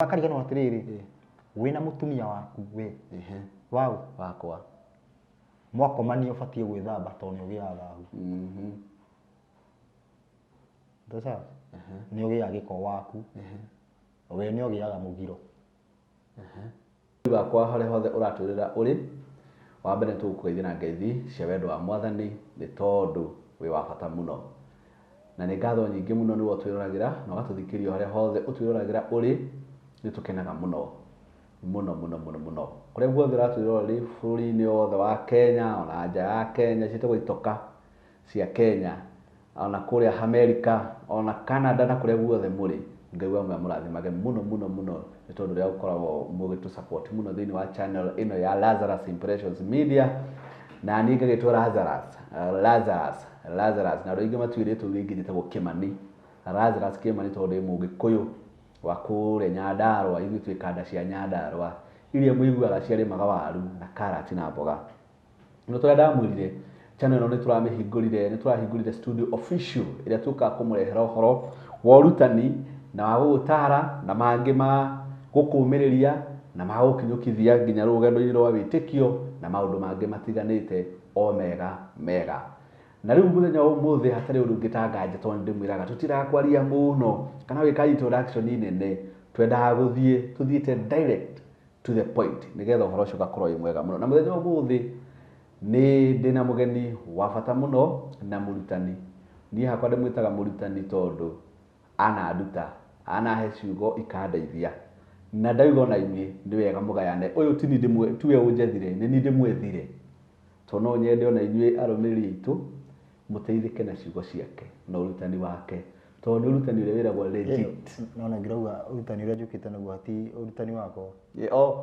Akarigano atiriri wina mutumia waku we wau wakwa mwakomania ubatie gwithamba to ni ugia thahu ndosa ni ugia giko waku we ni ugiaga mugiro wakwa hore hothe uratwirira uri wa mbere tukugeithia na ngeithi cia wendo wa mwathani ni tondu wi wa bata muno na ni ngatho nyingi muno ni wotwiriragira na ugatuthikiria hore hothe utwiriragira uri ni tukenaga muno kuria guothe uratwirira ri bururi-ini wothe wa Kenya ona nja ya Kenya citagwo itoka cia Kenya ona kuria America ona Canada na kuria guothe muri Ngai wa murathimage muno ni tondu ria gukoragwo mugitu support muno thiini wa channel ino ya Lazarus Impressions Media na ni ngagitwo Lazarus na roingi matwiritwo ringi njitagwo Kimani Lazarus Kimani tondu mugikuyu wa kuria Nyandarua ithui twikanda cia Nyandarua iria muiguaga ciarimaga waru na karati na mboga no twa ndamwirire channel ino ni turahingurire studio official iria tuka kumurehera uhoro wa urutani na wa gutara na mangi ma gukumiriria na ma gukinyukithia nginya rugendo-ini rwa witikio na maundu mangi matiganite o mega na riu muthenya wa umuthi hatari undu ngitanganja tondu ndimwiraga tutirakwaria muno kana wika introduction nene twendaga tuthiite direct to the point nigetha uhoro ucio gakorwo mwega muno na muthenya wa umuthi ni ndina mugeni wa bata muno na murutani ni hakwa ndimwitaga murutani tondu ana ciugo ikandeithia na ndauga na inyi ndi wega mugayane uyu tiwe unjethire ni ni ndimwethire to no nyende ona inyi arumiriri itu muteithike na ciugo ciake na urutani wake to ni urutani uria wiragwo legit nona ngirauga urutani uria njukite naguo ati urutani wako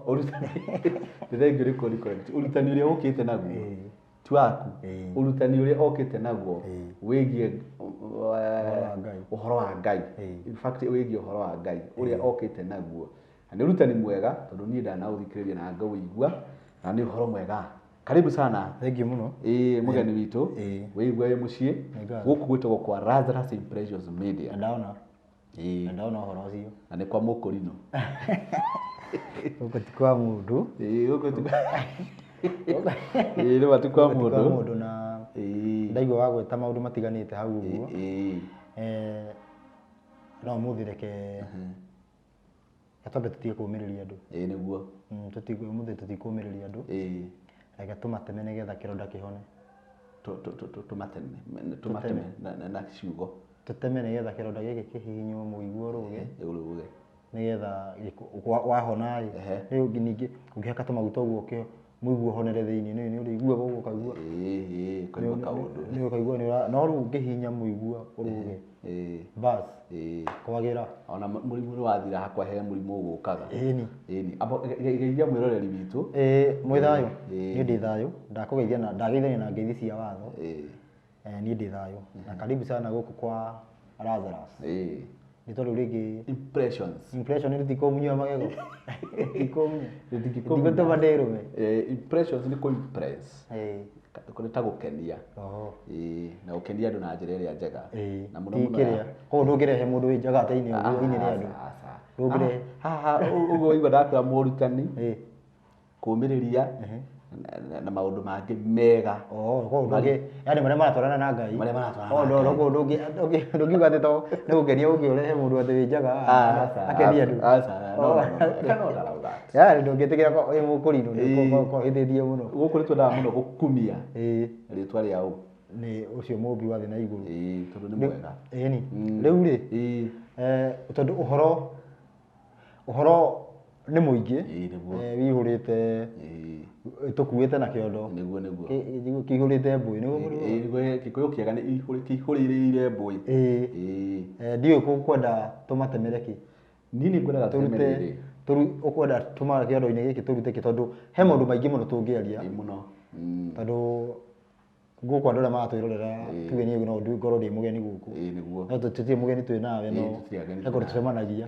urutani ndithengio riko correct urutani uria ukite naguo ti waku urutani uria okite naguo wigie uhoro wa Ngai in fact wigie uhoro wa Ngai uria okite naguo ni urutani mwega tondu ni ndana uthikiriria na ngawigua na ni uhoro mwega. Karibu sana. Thank you muno. Mugeni witu. Wigwa wi mucii. Guku gwitagwo kwa Lazarus Impressions Media. Ndaona uhoro ucio. Na ni kwa Mukurino. Guku ti kwa mundu. Guku ti. Ni watu kwa mundu. Mundu na ndaigwa wa gweta maundu matiganite hau uguo. No muthireke. Atambe tutige kumiriria andu. Niguo. Tutige kumiriria andu. Ega tumateme nigetha kironda kihone tumateme na ciugo tuteme nigetha kironda giki kihinywo muigwo ruge nigetha wahona riu ningi ungihaka tumaguta uguo ke muigwo honere thiini ni urigua guo kaigua kaigua kaundu ni kaigua ni no riu ungihinya muigwa uruge bas kwagira ona murimu wathira hakwa he murimu ugukaga ni abo geithia mwiroreri witu mwithayo ni ndi thayo ndakugeithia na ndageithania na ngeithi cia watho ni ndi thayo na karibu sana guku kwa Lazarus ni tondu ringi impression ni tikomunywa magego tikomunya tiko nderume impressions ni ko impress kunita gukenia na gukenia andu na njira iria njega na muno ko ndugirehe mundu wi njaga taini uguo ini ri andu ndugire uguo igwa ndakira murutani kumiriria na maundu mangi mega ko ndugi yani maria maratwarana na Ngai ndo ndugi gate to ni gukenia ugiurehe mundu ati wi njaga akenia andu ya ndungitigira ko Mukurino ni ko hithithie muno guku ni twendaga muno gukumia ritwa riao ni ucio mumbi wa thi na iguru tondu ni mwega ni riu ri tondu uhoro ni muingi wihurite tukuite na kiondo niguo kihurite mbui niguo kikuyu kiega ni ihurire mbui ndio kwenda tumatemere ki nini kwenda tutemere ukwenda tuma kiondo-ini giki turute ki tondu he maundu maingi muno tungiaria muno tondu guku andu aria maratwirorera tuge ni no ngorwo ndi mugeni guku niguo no tutie mugeni twi nawe no ekoro tucemanagia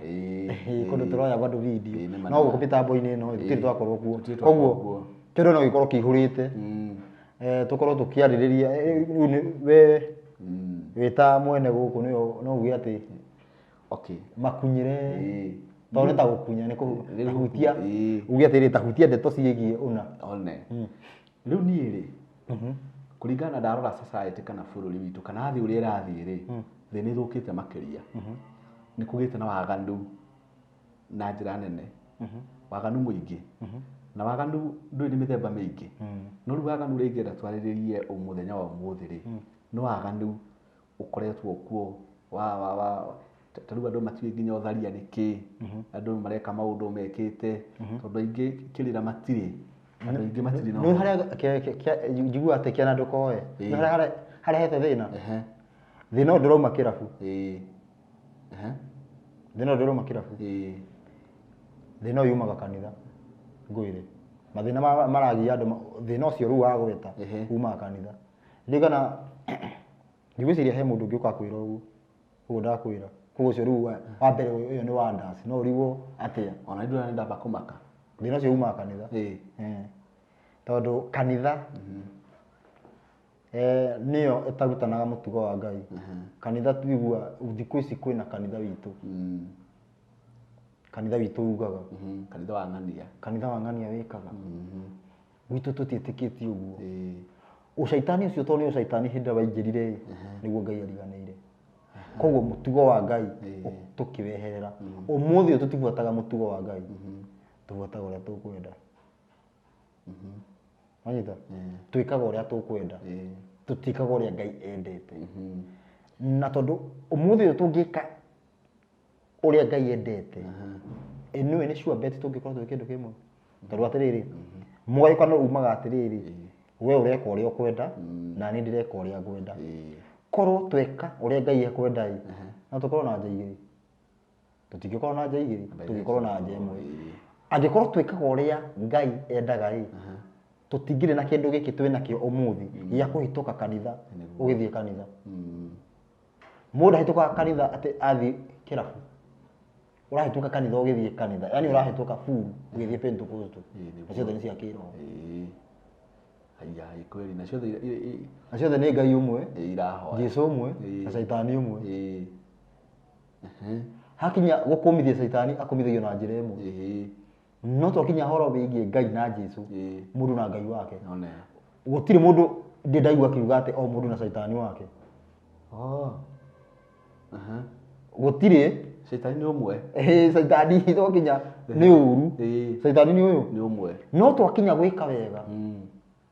kundu turoya bandu video no guku mitambo-ini no tutiri twakorwo kuo koguo kiondo no gikorwo kihurite tukorwo tukiaririria we wita mwene guku no ugi ati makunyire tondũ ta gũkunya nĩ kũhutia uge atĩrĩ ta hutia ndeto ciĩgiĩ una one rĩu niĩ rĩ kũringana ndarora society kana bũrũri witũ kana thĩ ũrĩa ĩrathiĩ rĩ thĩ nĩ ĩthũkĩte makĩria nĩ kũgĩte na waganu na njĩra nene waganu mũingĩ na waganu ndũrĩ mĩthemba mĩingĩ no rĩu waganu rĩngĩ ingĩenda twarĩrĩrie mũthenya wa ũmũthĩ rĩ nĩ waganu ũkoretwo kuo wa tarĩu andũ matiũĩ nginya ũtharia nĩkĩ andũ mareka maũndũ mekĩte tondũ aingĩ kĩrĩra matirĩ andũ aingĩ matirĩ no harĩa njigua atĩ kĩana ndũkoe no harĩa hete thĩna thĩna ũyũ ndũrauma kĩrabu thĩna ũyũ ndũrauma kĩrabu thĩna ũyũ umaga kanitha ngwĩre mathĩna maragia andũ thĩna ũcio rĩu wa gweta umaga kanitha ndigana ngwĩciria he mũndũ ũngĩũka kwĩra ũguo ndakwĩra koguo ũcio rĩu wa mbere ũyũ nĩ wa ndaci no ũrigwo atĩa ona ndũra nenda kũmaka thĩna ũcio umaga kanitha tondũ kanitha nĩyo ĩtarutanaga mũtugo wa Ngai kanitha tuigua thikũ ici kwĩna kanitha witũ kanitha witũ ugaga kanitha wa ng'ania wĩkaga witũ tũtiĩtĩkĩtie ũguo ũcaitani ũcio tondũ nĩ ũcaitani hĩndĩ waingĩrire nĩguo Ngai ariganĩire koguo mũtugo wa Ngai tũkĩweherera ũmũthĩ ũyũ tũtibuataga mũtugo wa Ngai tũbuataga ũrĩa tũkwenda wanyita twĩkaga ũrĩa tũkwenda tũtikaga ũrĩa Ngai endete na tondũ ũmũthĩ ũyũ tũngĩka ũrĩa Ngai endete ĩno nĩ sure bet tũngĩkorwo twĩ kĩndũ kĩmwe tondũ atĩrĩrĩ mũgayũkano umaga atĩrĩrĩ we ũreka ũrĩa ũkwenda na niĩ ndĩreka ũrĩa ngwenda korwo tweka ũrĩa Ngai ekwenda no tũkorwo na nja igĩrĩ tũtingĩkorwo na nja igĩrĩ tũngĩkorwo na nja ĩmwe angĩkorwo twĩkaga ũrĩa Ngai endaga tũtingĩrĩ na kĩndũ gĩkĩ twĩnakĩo ũmũthĩ gĩa kũhĩtũka kanitha ũgĩthiĩ kanitha mũndũ ahĩtũkaga kanitha atĩ athiĩ kĩrabu ũrahĩtũka kanitha ũgĩthiĩ kanitha yani ũrahĩtũka full ũgĩthiĩ Pentecost na ciothe nĩ cia kĩroho kweli na ciothe nĩ Ngai ũmwe irahoya Jesũ ũmwe na Saitani ũmwe hakinya gũkũmithia Saitani akũmithagio na njĩra ĩmwe no twakinya horo wĩgiĩ Ngai na Jesũ mũndũ na Ngai wake gũtirĩ mũndũ ndaigua kiuga atĩ o mũndũ na Saitani wake gũtirĩ Saitani nĩ ũmwe Saitani twakinya nĩ ũru Saitani nĩ ũyũ nĩ ũmwe no twakinya gwĩka wega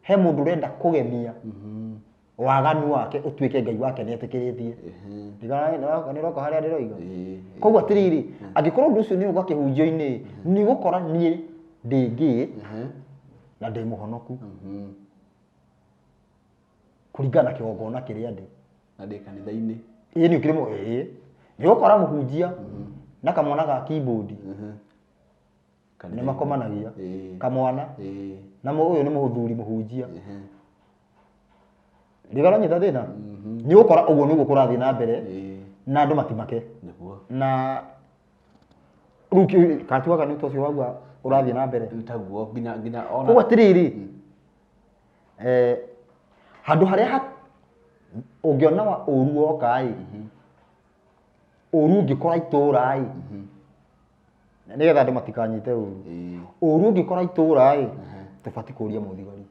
he mũndũ ũrenda kũgemia waganu wake ũtuĩke Ngai wake nĩ etĩkĩrĩtie nĩ roka harĩa ndĩroiga koguo atĩrĩrĩ angĩkorwo ũndũ ũcio nĩ ũga kĩhunjio-inĩ nĩ gũkora niĩ ndĩngĩ na ndĩ mũhonoku kũringana na kĩgongona kĩrĩa ndĩ na ndĩ kanitha-inĩ nĩ ũkĩrĩmwo nĩ gũkora mũhunjia na kamwana ga keyboard nĩ makomanagia kamwana na ũyũ nĩ mũthuri mũhunjia ndigana nyita thĩna nĩ gũkora ũguo nĩguo kũrathiĩ na mbere na andũ matimake na rĩu katuaga nĩ ũcio wagua ũrathiĩ na mbere taguo nginya ona koguo atĩrĩrĩ handũ harĩa ũngĩona ũru woka ũru ũngĩkora itũũra nĩgetha andũ matikanyite ũru ũru ũngĩkora itũũra tũbatiĩ kũria mũthigari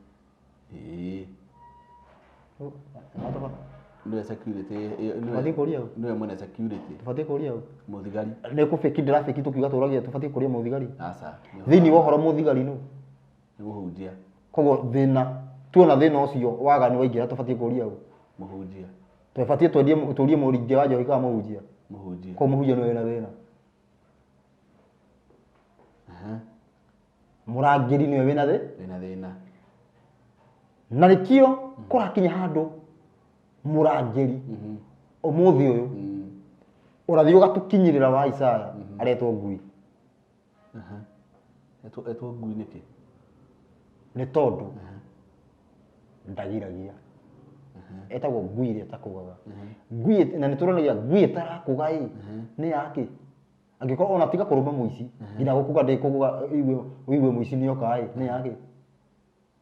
nĩwe security tũbatiĩ kũria nĩwe mwene security tũbatiĩ kũria mũthigari nĩ kũbĩki ndĩrabĩki tũkiuga tũragia tũbatiĩ kũria mũthigari aca thĩinĩ wa ũhoro mũthigari nĩ mũhunjia koguo thĩna tuona thĩna ũcio waganu waingĩra tũbatiĩ kũria mũhunjia tũbatiĩ tũrie mũringi wa njohi kana mũhunjia koguo mũhunjia nĩwe wĩna thĩna mũrangĩri nĩwe wĩna thĩna na nĩkĩo kũrakinya handũ mũrangĩri ũmũthĩ ũyũ ũrathiĩ ũgatũkinyĩrĩra wa Isaya aretwo ngui etwo ngui nĩkĩ nĩ tondũ ndagiragia etagwo ngui ĩrĩa ĩtakũgaga ngui na nĩ tũronagia ngui ĩtarakũga nĩ yake angĩkorwo ona tiga kũrũma mũici nginya gũkũga ndĩkũga ũigue mũici nĩ oka nĩ yake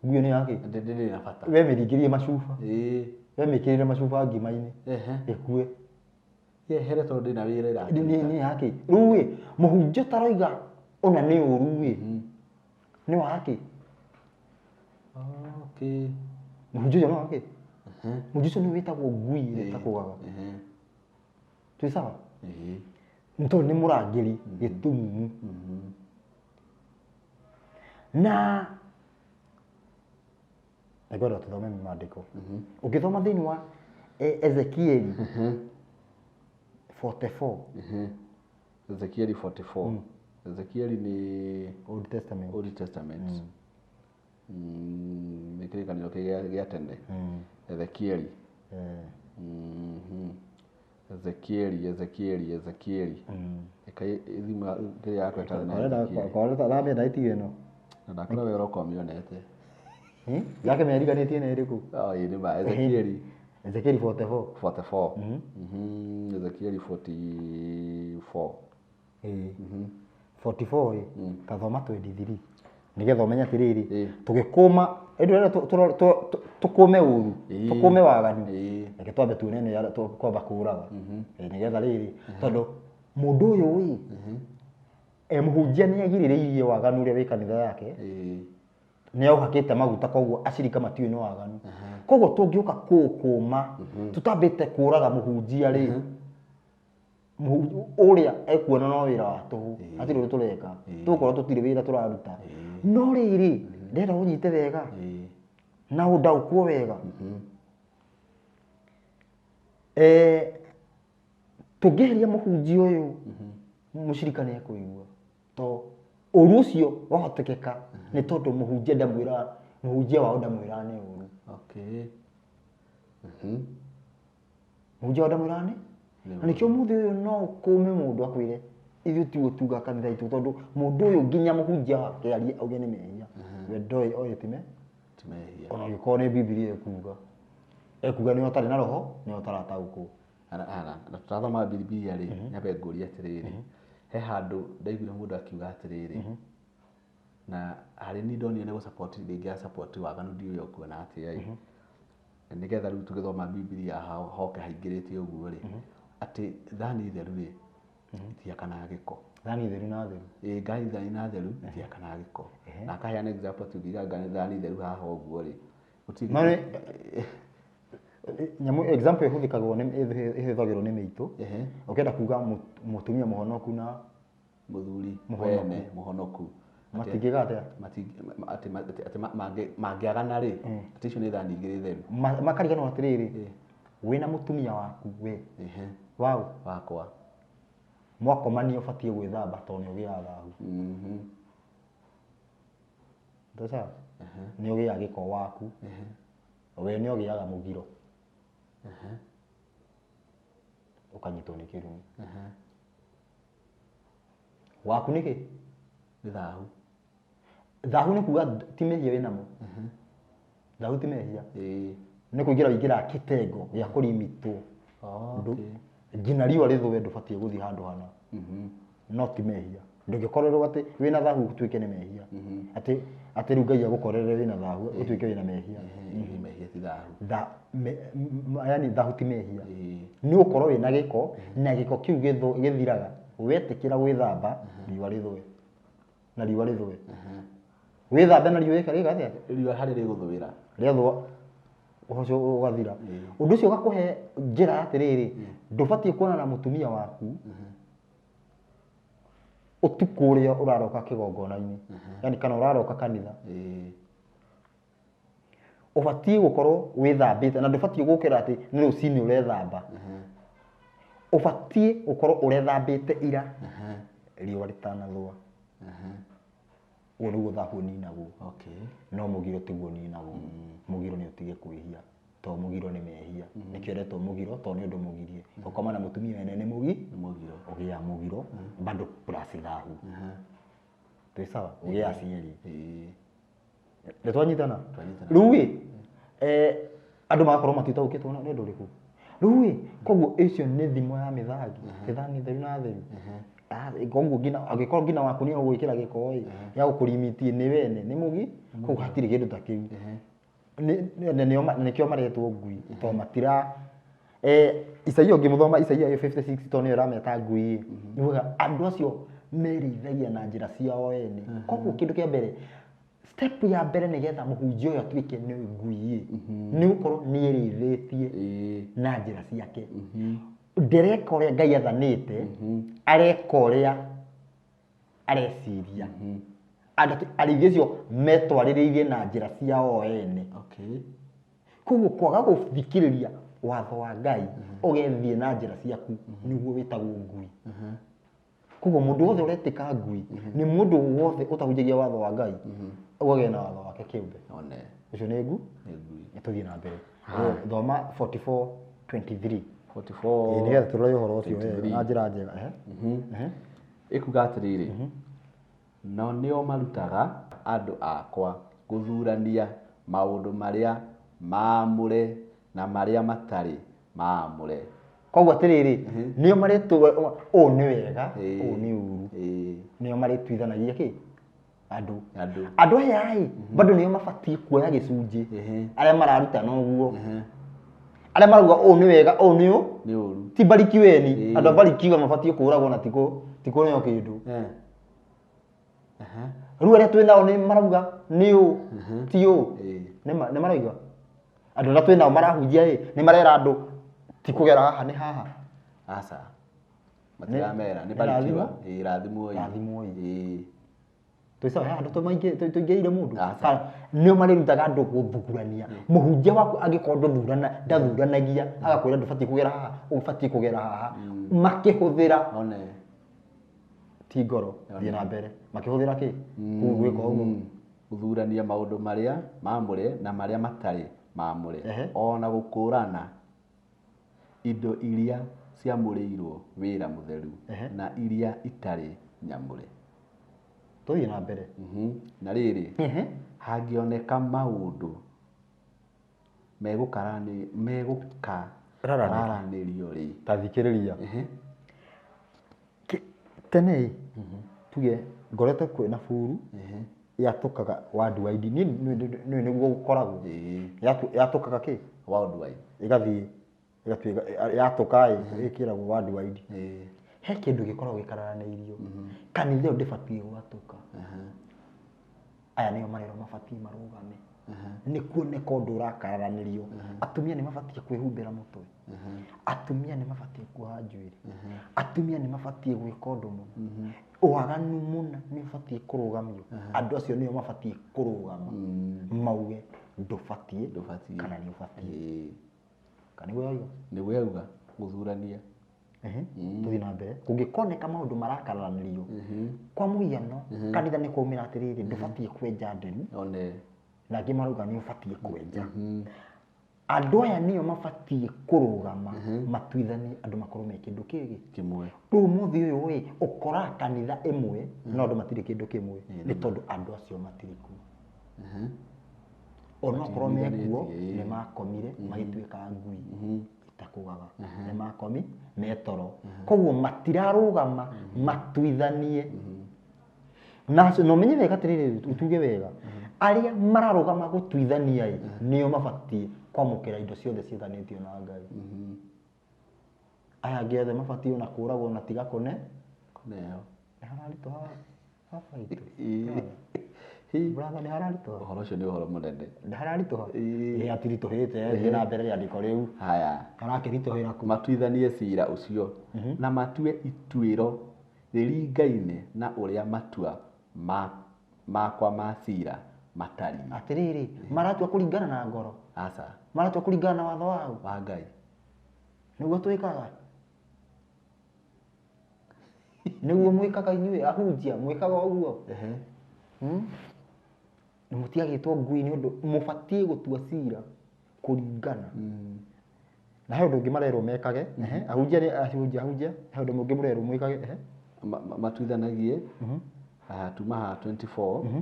ngui nĩ yake ndĩrĩ na bata we mĩringĩrie macuba we mĩkĩrĩre macuba ngima-inĩ ĩkue ye here to ndina wira ira ni haki ruwe muhunjia taroiga ona ni uruwe ni haki okay muhunjia no haki muhunjia ni witagwo ngui itakugaga tu sawa nto ni murangiri gitumu na agora tuthome maandiko ukithoma thini wa Ezekieli 44 Ezekieli 44 Ezekieli ni Old Testament ni kirikaniro kia tene Ezekieli Ezekieli ekai ithima kiri yakwa tana kwa rabe daiti eno na ndakora wero komionete yake meariganĩtie na ĩrĩkũ ĩni ba Ezekieli 44 Ezekieli 44 44 kathoma 23 nigetha umenya atiriri tugikuma endu rero tukume uru tukume waganu reke twambe tunene ya kwamba kuraga nigetha riri tondu mundu uyu wi muhunjia ni agiririirie waganu uria wi kanitha yake ni auhakite maguta koguo acirika matiwe ni waganu koguo tungiuka kukuma tutambite kuraga muhunjia ri uria ekuona no wira wa tuhu ati ru tureka tukorwo tutire wira turaruta no riri ndenda unyite wega na undaukwo wega tugeria muhunjia uyu mushirika ni ekuigua to uru ucio wahotekeka ni tondu muhunjia ndamwira muhunjia wao ndamwira ni uru okay muhunjia ndamwira ni na nikio muthi uyu no kume mundu akwire ithu ti utuga kanitha itu tondu mundu uyu nginya muhunjia wake ari auge ni mehia we ndoi oyetime timehia ona giko ni Biblia ekuga ni otari na roho ni otarata uko na tutathoma Biblia ri nyabe nguria atiriri he handu ndaiguire mundu akiuga atiriri na hari ni ndonire nego support ndingia support waganu ndiyo kuona ati ai nigetha riu tugithoma Biblia hoke haingirite uguo ri ati thani theru ri itiakana giko thani theru na theru ngai thani na theru itiakana giko na kaheana example tugiga ngai thani theru haha uguo ri mane nyamu example huthikagwo ni ihithagirwo ni miitu ukenda kuga mutumia muhonoku na muthuri wene muhonoku matingigata ati mangiagana ri ati icio ni thani igiri theru makarigana atiriri wina mutumia waku we wao wakwa mwakomania ubatie gwithamba to ni ugia thahu ndasa ni ugia giko waku we ni ugiaga mugiro ukanyitwo ni kirumi waku niki ni thahu ni kuga timehia wina mo thahu timehia ni kuingira wingira kitengo ya kurimitwo ngina riwa rithuwe ndubatie guthi handu hana no timehia ndungikorerwo ati wina thahu tuike ni mehia ati riu ngai agukorere wina thahu utuike wina mehia mehia ti thahu yani thahu ti mehia ni ukorwo wina giko na giko kiu githiraga wetikira gwithamba riwa rithuwe na riwa rithuwe withambe na riwa ikari gathia riwa hari riguthuwira riathwa uhoco ugathira undu ucio ugakuhe njira atiriri ndubatie kuona na mutumia waku utukuria uraroka kigongona-ini yani kana uraroka kanitha ubatie gukorwo withambite na ndubatie gukira ati ni rucini urethamba ubatie gukorwo urethambite ira riwa ritanathwa uguo niguo thahu ninagwo no mugiro tiguo ninagwo mugiro ni utige kwihia to mugiro ni mehia nikio retwo mugiro to ni undu mugirie ukoma na mutumia wene ni mugiro ugia mugiro bado plus thahu tu sawa ugia acieri twanyitana ruwi andu magakorwo matitaukitwo ni undu riku ruwi koguo icio ni thimo ya mithangi thani theru na theru koguo ngina agikorwo ngina waku ni ugwikira giko ya gukurimitie ni wene ni mugi koguo hatiri kindu ta kiu nikio maretwo ngui to matira Isaia ũngĩmũthoma Isaia 56 tondũ nĩyo ĩrameta ngui nĩuga andũ acio merĩithagia na njĩra ciao ene. Koguo kĩndũ kĩa mbere step ya mbere nĩgetha mũhunjia ũyũ atuĩke nĩ ngui nĩ gũkorwo nĩerĩithĩtie na njĩra ciake. Ndereka ũrĩa Ngai athanĩte, areka ũrĩa areciria. Arĩithi acio metwarĩrĩirie na njĩra ciao ene. Koguo kwaga gũthikĩrĩria watho wa Ngai ũgethiĩ na njĩra ciaku nĩguo wĩtagwo ngui. Koguo mũndũ wothe ũretĩka ngui nĩ mũndũ wothe ũtahunjagia watho wa Ngai ũgagĩa na watho wake kĩũmbe. Ũcio nĩ ngui. Nĩtũthiĩ na mbere. Thoma 44:23. 44. Nĩgetha tũrore ũhoro ũcio na njĩra njega. Ĩkuga atĩrĩrĩ, no nĩo marutaga andũ akwa gũthurania maũndũ marĩa maamũre na marĩa matarĩ maamũre. Koguo atĩrĩrĩ, nĩo ũũ nĩ wega, ũũ nĩ ũru. Nĩo marĩtuithanagia kĩ? Andũ aya bado nĩo mabatiĩ kuoya gĩcunjĩ arĩa mararutana ũguo. Arĩa marauga ũũ nĩ wega, ũũ nĩ ũru. Ti Barikiweni, andũ a Barikiwe mabatiĩ kũũragwo na tikũ nĩo kĩndũ. Rĩu arĩa twĩnao nĩ marauga nĩ ũũ, ti ũũ. Nĩ marauga andũ arĩa twĩnao marahunjia nĩ marera andũ ti kũgera haha nĩ haha. Aca. Matiramera nĩ Barikiwa. Rathimwo. Tũicaga andũ tũingĩire mũndũ. Nĩo marĩrutaga andũ gũthurania. Mũhunjia waku angĩkorwo ndathuranagia agakwĩra ndũbatiĩ kũgera haha, ũbatiĩ kũgera haha. Makĩhũthĩra ti ngoro, thiĩ na mbere. Makĩhũthĩra kĩ? Gwĩka ũguo. Gũthurania maũndũ marĩa maamũre na marĩa matarĩ maamũre. Ona gũkũrana indo iria ciamũrĩirwo wĩra mũtheru na iria itarĩ nyamũre. Tũthiĩ na mbere. Na rĩrĩ, hangĩoneka maũndũ megũkararanĩrio rĩ. Ta thikĩrĩria. Tene tuge ngoretwo kwĩna buru yatũkaga worldwide. Nĩguo gũkoragwo. Yatũkaga kĩ? Worldwide. Ĩgathiĩ yatũka ĩkĩragwo worldwide. He kĩndũ gĩkoragwo gĩkararanĩirio. Kanitha ũyũ ndĩbatiĩ gwatũka. Aya nĩo marĩro mabatiĩ marũgame. Nĩ kuoneka ũndũ ũrakararanĩrio. Atumia nĩ mabatiĩ kwĩhumbĩra mũtwe. Atumia nĩ mabatiĩ kuoha njuĩrĩ. Atumia nĩ mabatiĩ gwĩka ũndũ mũna. Waganu mũna nĩ ũbatiĩ kũrũgamio. Andũ acio nĩo mabatiĩ kũrũgama mauge ndũbatiĩ kana nĩ ũbatiĩ. Nĩguo yauga gũthurania. Tũthiĩ na mbere. Kũngĩkoneka maũndũ marakararanĩrio kwa mũhiano kanitha nĩ kwaumĩra atĩrĩrĩ ndũbatiĩ kwenja nderi na angĩ marauga nĩ ũbatiĩ kwenja. Andũ aya nĩo mabatiĩ kũrũgama matuithanie andũ makorwo me kĩndũ kĩmwe. Rĩu mũthĩ ũyũ ũkoraga kanitha ĩmwe no andũ matirĩ kĩndũ kĩmwe nĩ tondũ andũ acio matirĩ kuo. Onokorwo mekuo nĩ makomire magĩtuĩka ngui itakũgaga. Nĩ makomi metoro. Koguo matirarũgama matuithanie. Na ũmenye wega atĩrĩrĩ, tuge wega arĩa mararũgama gũtuithania nĩo mabatiĩ kwamũkĩra indo ciothe ciethanĩtio na Ngai. Aya angĩ othe mabatiĩ ona kũragwo na tigakone. Nĩ hararitũha baba witũ. Brother nĩ hararitũha. Ũhoro ũcio nĩ ũhoro mũnene. Nĩ hararitũha. Atiritũhĩte thiĩ na mbere rĩandĩko rĩu. Haya. Harakĩritũhĩra kũ. Matuithanie cira ũcio na matue ituĩro rĩringaine na ũrĩa matua makwa ma cira matariĩ. Atĩrĩrĩ, maratua kũringana na ngoro. Aca. Maratua kũringana na watho wa Ngai. Nĩguo twĩkaga. Nĩguo mwĩkaga inyuĩ ahunjia mwĩkaga ũguo. Mũtiagĩtwo ngui nĩ ũndũ mũbatiĩ gũtua cira kũringana. Na he ũndũ ũngĩ marerwo mekage. Ahunjia he ũndũ ũngĩ mũrerwo mwĩkage. Matuithanagie tuma ha 24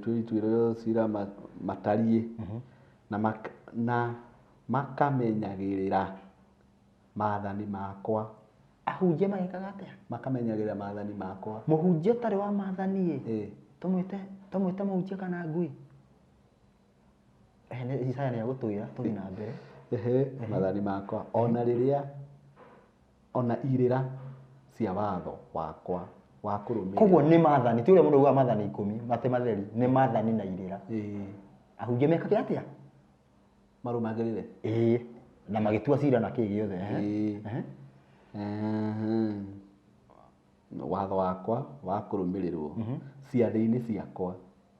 twĩtuĩro cira matariĩ na makamenyagĩrĩra maathani makwa. Ahunjia magĩkaga atĩa? Makamenyagĩrĩra maathani makwa. Mũhunjia ũtarĩ wa maathani tũmwĩte mũhunjia kana ngui? Isaya nĩ agũtwĩra tũthiĩ na mbere. mathani makwa ona riria ona irira cia watho wakwa wa kurumira koguo ni mathani ti uria mundu uga mathani 10 mate matheri ni mathani na irira ahunjia mekage atia marumagirire na magitua cira na kä gä othe watho wakwa wa kũrũmĩrĩrwo ciathĩ-inĩ ciakwa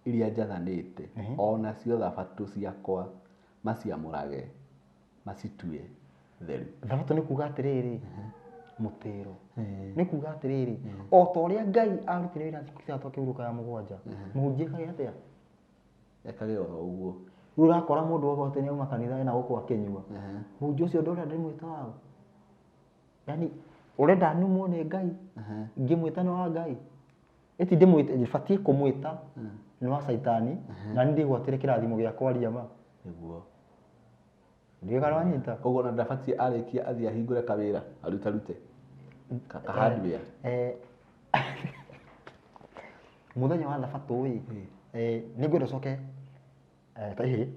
iria njathanĩte ona cio thabatũ ciakwa maciamũrage macitue theru. Thabatũ nĩ kuga atĩrĩrĩ mũtĩro nĩ kuga atĩrĩrĩ o ta ũrĩa Ngai arutire wĩra thikũ cia kĩhurũko ya mũgwanja mũhunjia ekaga atĩa ekage oro ũguo. Rĩu ũrakora mũndũ wogote nĩ auma kanitha ena gũkũ akĩnyua mũhunjia ũcio ndũrenda ndĩmwĩta wao, yani ũrenda numwo nĩ Ngai ngĩmwĩta nĩ wa Ngai ĩti ndĩbatiĩ kũmwĩta nĩ wa Saitani na nĩ ndĩgwatĩre kĩrathimo gĩakwa riama nĩguo ndĩgara wanyita. Koguo na ndabatiĩ arĩkia athiĩ ahingũre kawĩra arute hardware mũthenya wa thabatũ nĩ ngwenda ũcoke ta ihĩ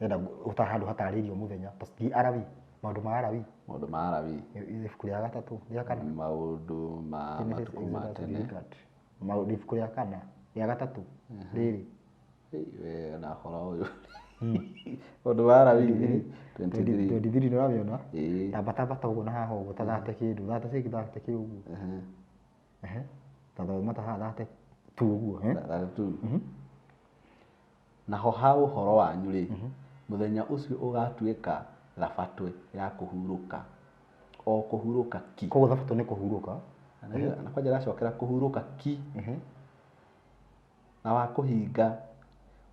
nenda ũta handũ hatarĩirio mũthenya tũthiĩ Arabi maũndũ ma Arabi ibuku rĩa gatatũ rĩa kana maũndũ ma matukũ ma tene maũndũ ibuku rĩa kana rĩa gatatũ rĩrĩ we na horo ũyũ maũndũ ma Arabi 23 nĩ ũramĩona tambata ũguo na haha ũguo ta thate kĩndũ thate ciki thate kĩ ũguo tathoma ta haha thate tu ũguo naho ha ũhoro wanyu rĩ mũthenya ũcio ũgatuĩka thabatũ ya kũhurũka o kũhurũka ki. Koguo thabatũ nĩ kũhurũka na kwanja racokera kũhurũka ki na wa kũhinga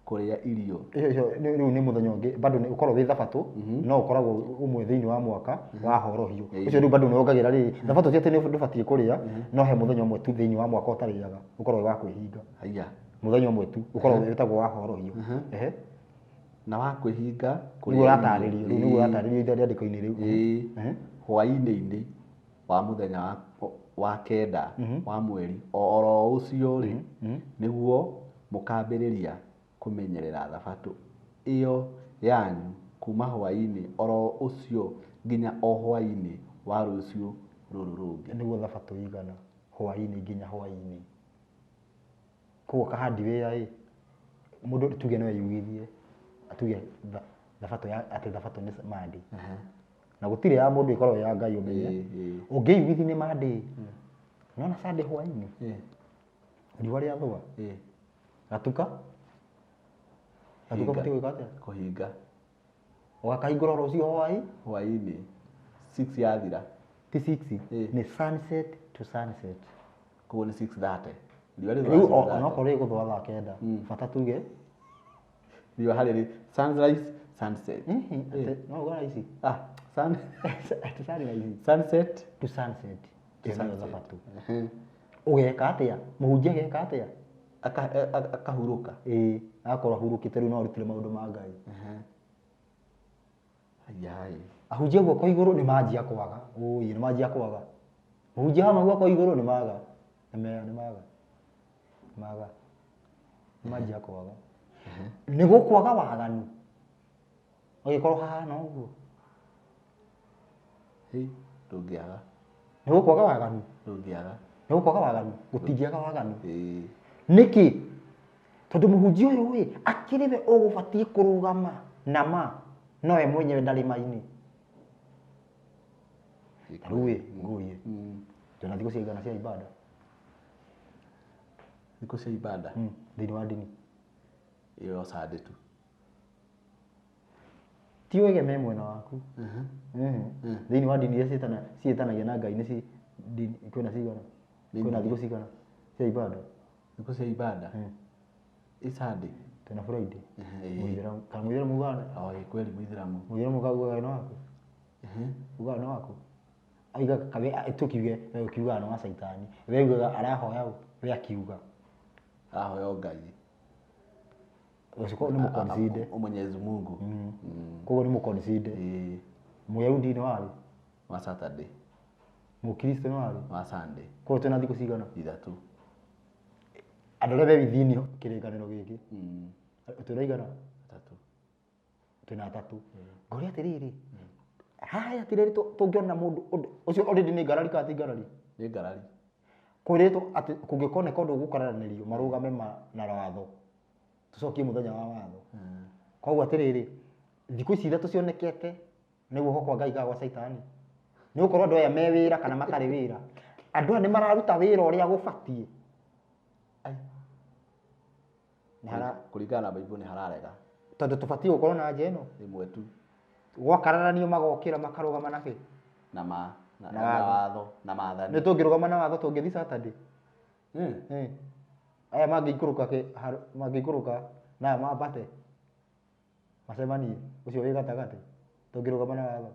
kũrĩa irio rĩu nĩ mũthenya ũngĩ bado nĩ ũkorwo wĩ thabatũ no ũkoragwo ũmwe thĩinĩ wa mwaka wa horohio ũcio rĩu bado nĩ wongagĩra rĩrĩ thabatũ cia tene ndũbatiĩ kũrĩa no he mũthenya ũmwe tu thĩinĩ wa mwaka ũtarĩaga ũkorwo wĩ wa kwĩhinga mũthenya ũmwe tu ũkorwo wĩtagwo wa horohio na wa kwĩhinga nĩguo ũratarĩrio rĩu nĩguo ũratarĩrio rĩandĩko-inĩ rĩu hwaĩ-inĩ wa mũthenya wa kenda wa mweri oro ũcio rĩ nĩguo mũkambĩrĩria kũmenyerera thabatũ ĩyo yanyu kuma hwaĩ-inĩ oro ũcio nginya o hwaĩ-inĩ wa rũciũ rũrũ rũngĩ nĩguo thabatũ igana hwaĩ-inĩ nginya hwaĩ-inĩ. Koguo kahandi wĩra mũndũ tuge no eyugithie atuge thabatũ ya atĩ thabatũ nĩ mandi na gũtirĩ ya mũndũ ikorwo ya Ngai ũmenye ũngĩyugithi nĩ mandi nona sande hwaĩ-inĩ riũa rĩa thũa gatuka batiĩ gwĩka atĩa kũhinga ũgakahingũra rũciũ hwaĩ-inĩ 6 yathira ti 6 nĩ sunset to sunset. Koguo nĩ 6:30 rĩu onokorwo ĩgũthũa thaa kenda bata tuge riũa harĩ sunrise sunset no ũgana ici sunset to sunset nĩyo thabatũ ũgeka atĩa mũhunjia ageka atĩa akahurũka akorwo ahurũkĩte rĩu no arutire maũndũ ma Ngai ahunjia guoko igũrũ nĩ manjia kwaga nĩ manjia kwaga mũhunjia hama guoko igũrũ nĩ maga nĩ manjia kwaga nĩ gũkwaga waganu ũgĩkorwo hahana ũguo ndũngĩaga nĩ gũkwaga waganu nĩ gũkwaga waganu gũtingĩaga waganu nĩkĩ tondũ mũhunjia ũyũ akĩrĩ we ũgũbatiĩ kũrũgama na ma nowe mwenyewe ndarĩ ma-inĩ rĩu ngũrie njona thikũ cia igana cia ibada thĩinĩ wa ndini ĩyo Sunday tu ti wĩgeme mwena waku thĩinĩ wa ndini iria ciĩtanagia na Ngai nĩ kwĩna cigana kwĩna thikũ cigana cia ibada thikũ cia ibada Sunday tena Friday kana mũithĩramu ugana kweli mũithĩramu ugaga no waku ugaga no waku aiga kabe tukiuge wewe ukiuga no wa Saitani wewe ugaga arahoya we akiuga arahoya Ngai usiko ni mukonside Mwenyezi Mungu kogo ni mukonside Muyahudi ni wali wa Saturday Mukristo ni wali wa Sunday kogo tena thikũ cigana ithatu andũ arĩa be withini kĩrĩkanĩro gĩkĩ tũraigana tatu twina atatu ngoria atiriri haya atiriri tungiona mundu ucio already ni ngarari ka ti ngarari ni ngarari kwiritwo ati kungikoneka undu gukararanirio marugame na watho tucokie muthenya wa watho koguo atiriri thiku ici ithatu cionekete niguo ho kwa Ngai ga gwa Saitani ni ukorwo andu aya me wira kana matari wira andu aya ni mararuta wira uria gubatie kuringana na Bible ni hararega tondu tubatie gukorwo na njeno imwe tu gwakararanio magokira makarugama na ki na watho na maathani ni tungirugama na watho tungithi Saturday aya mangikuruka na mabate macemanie ucio wi gatagati tungirugama na watho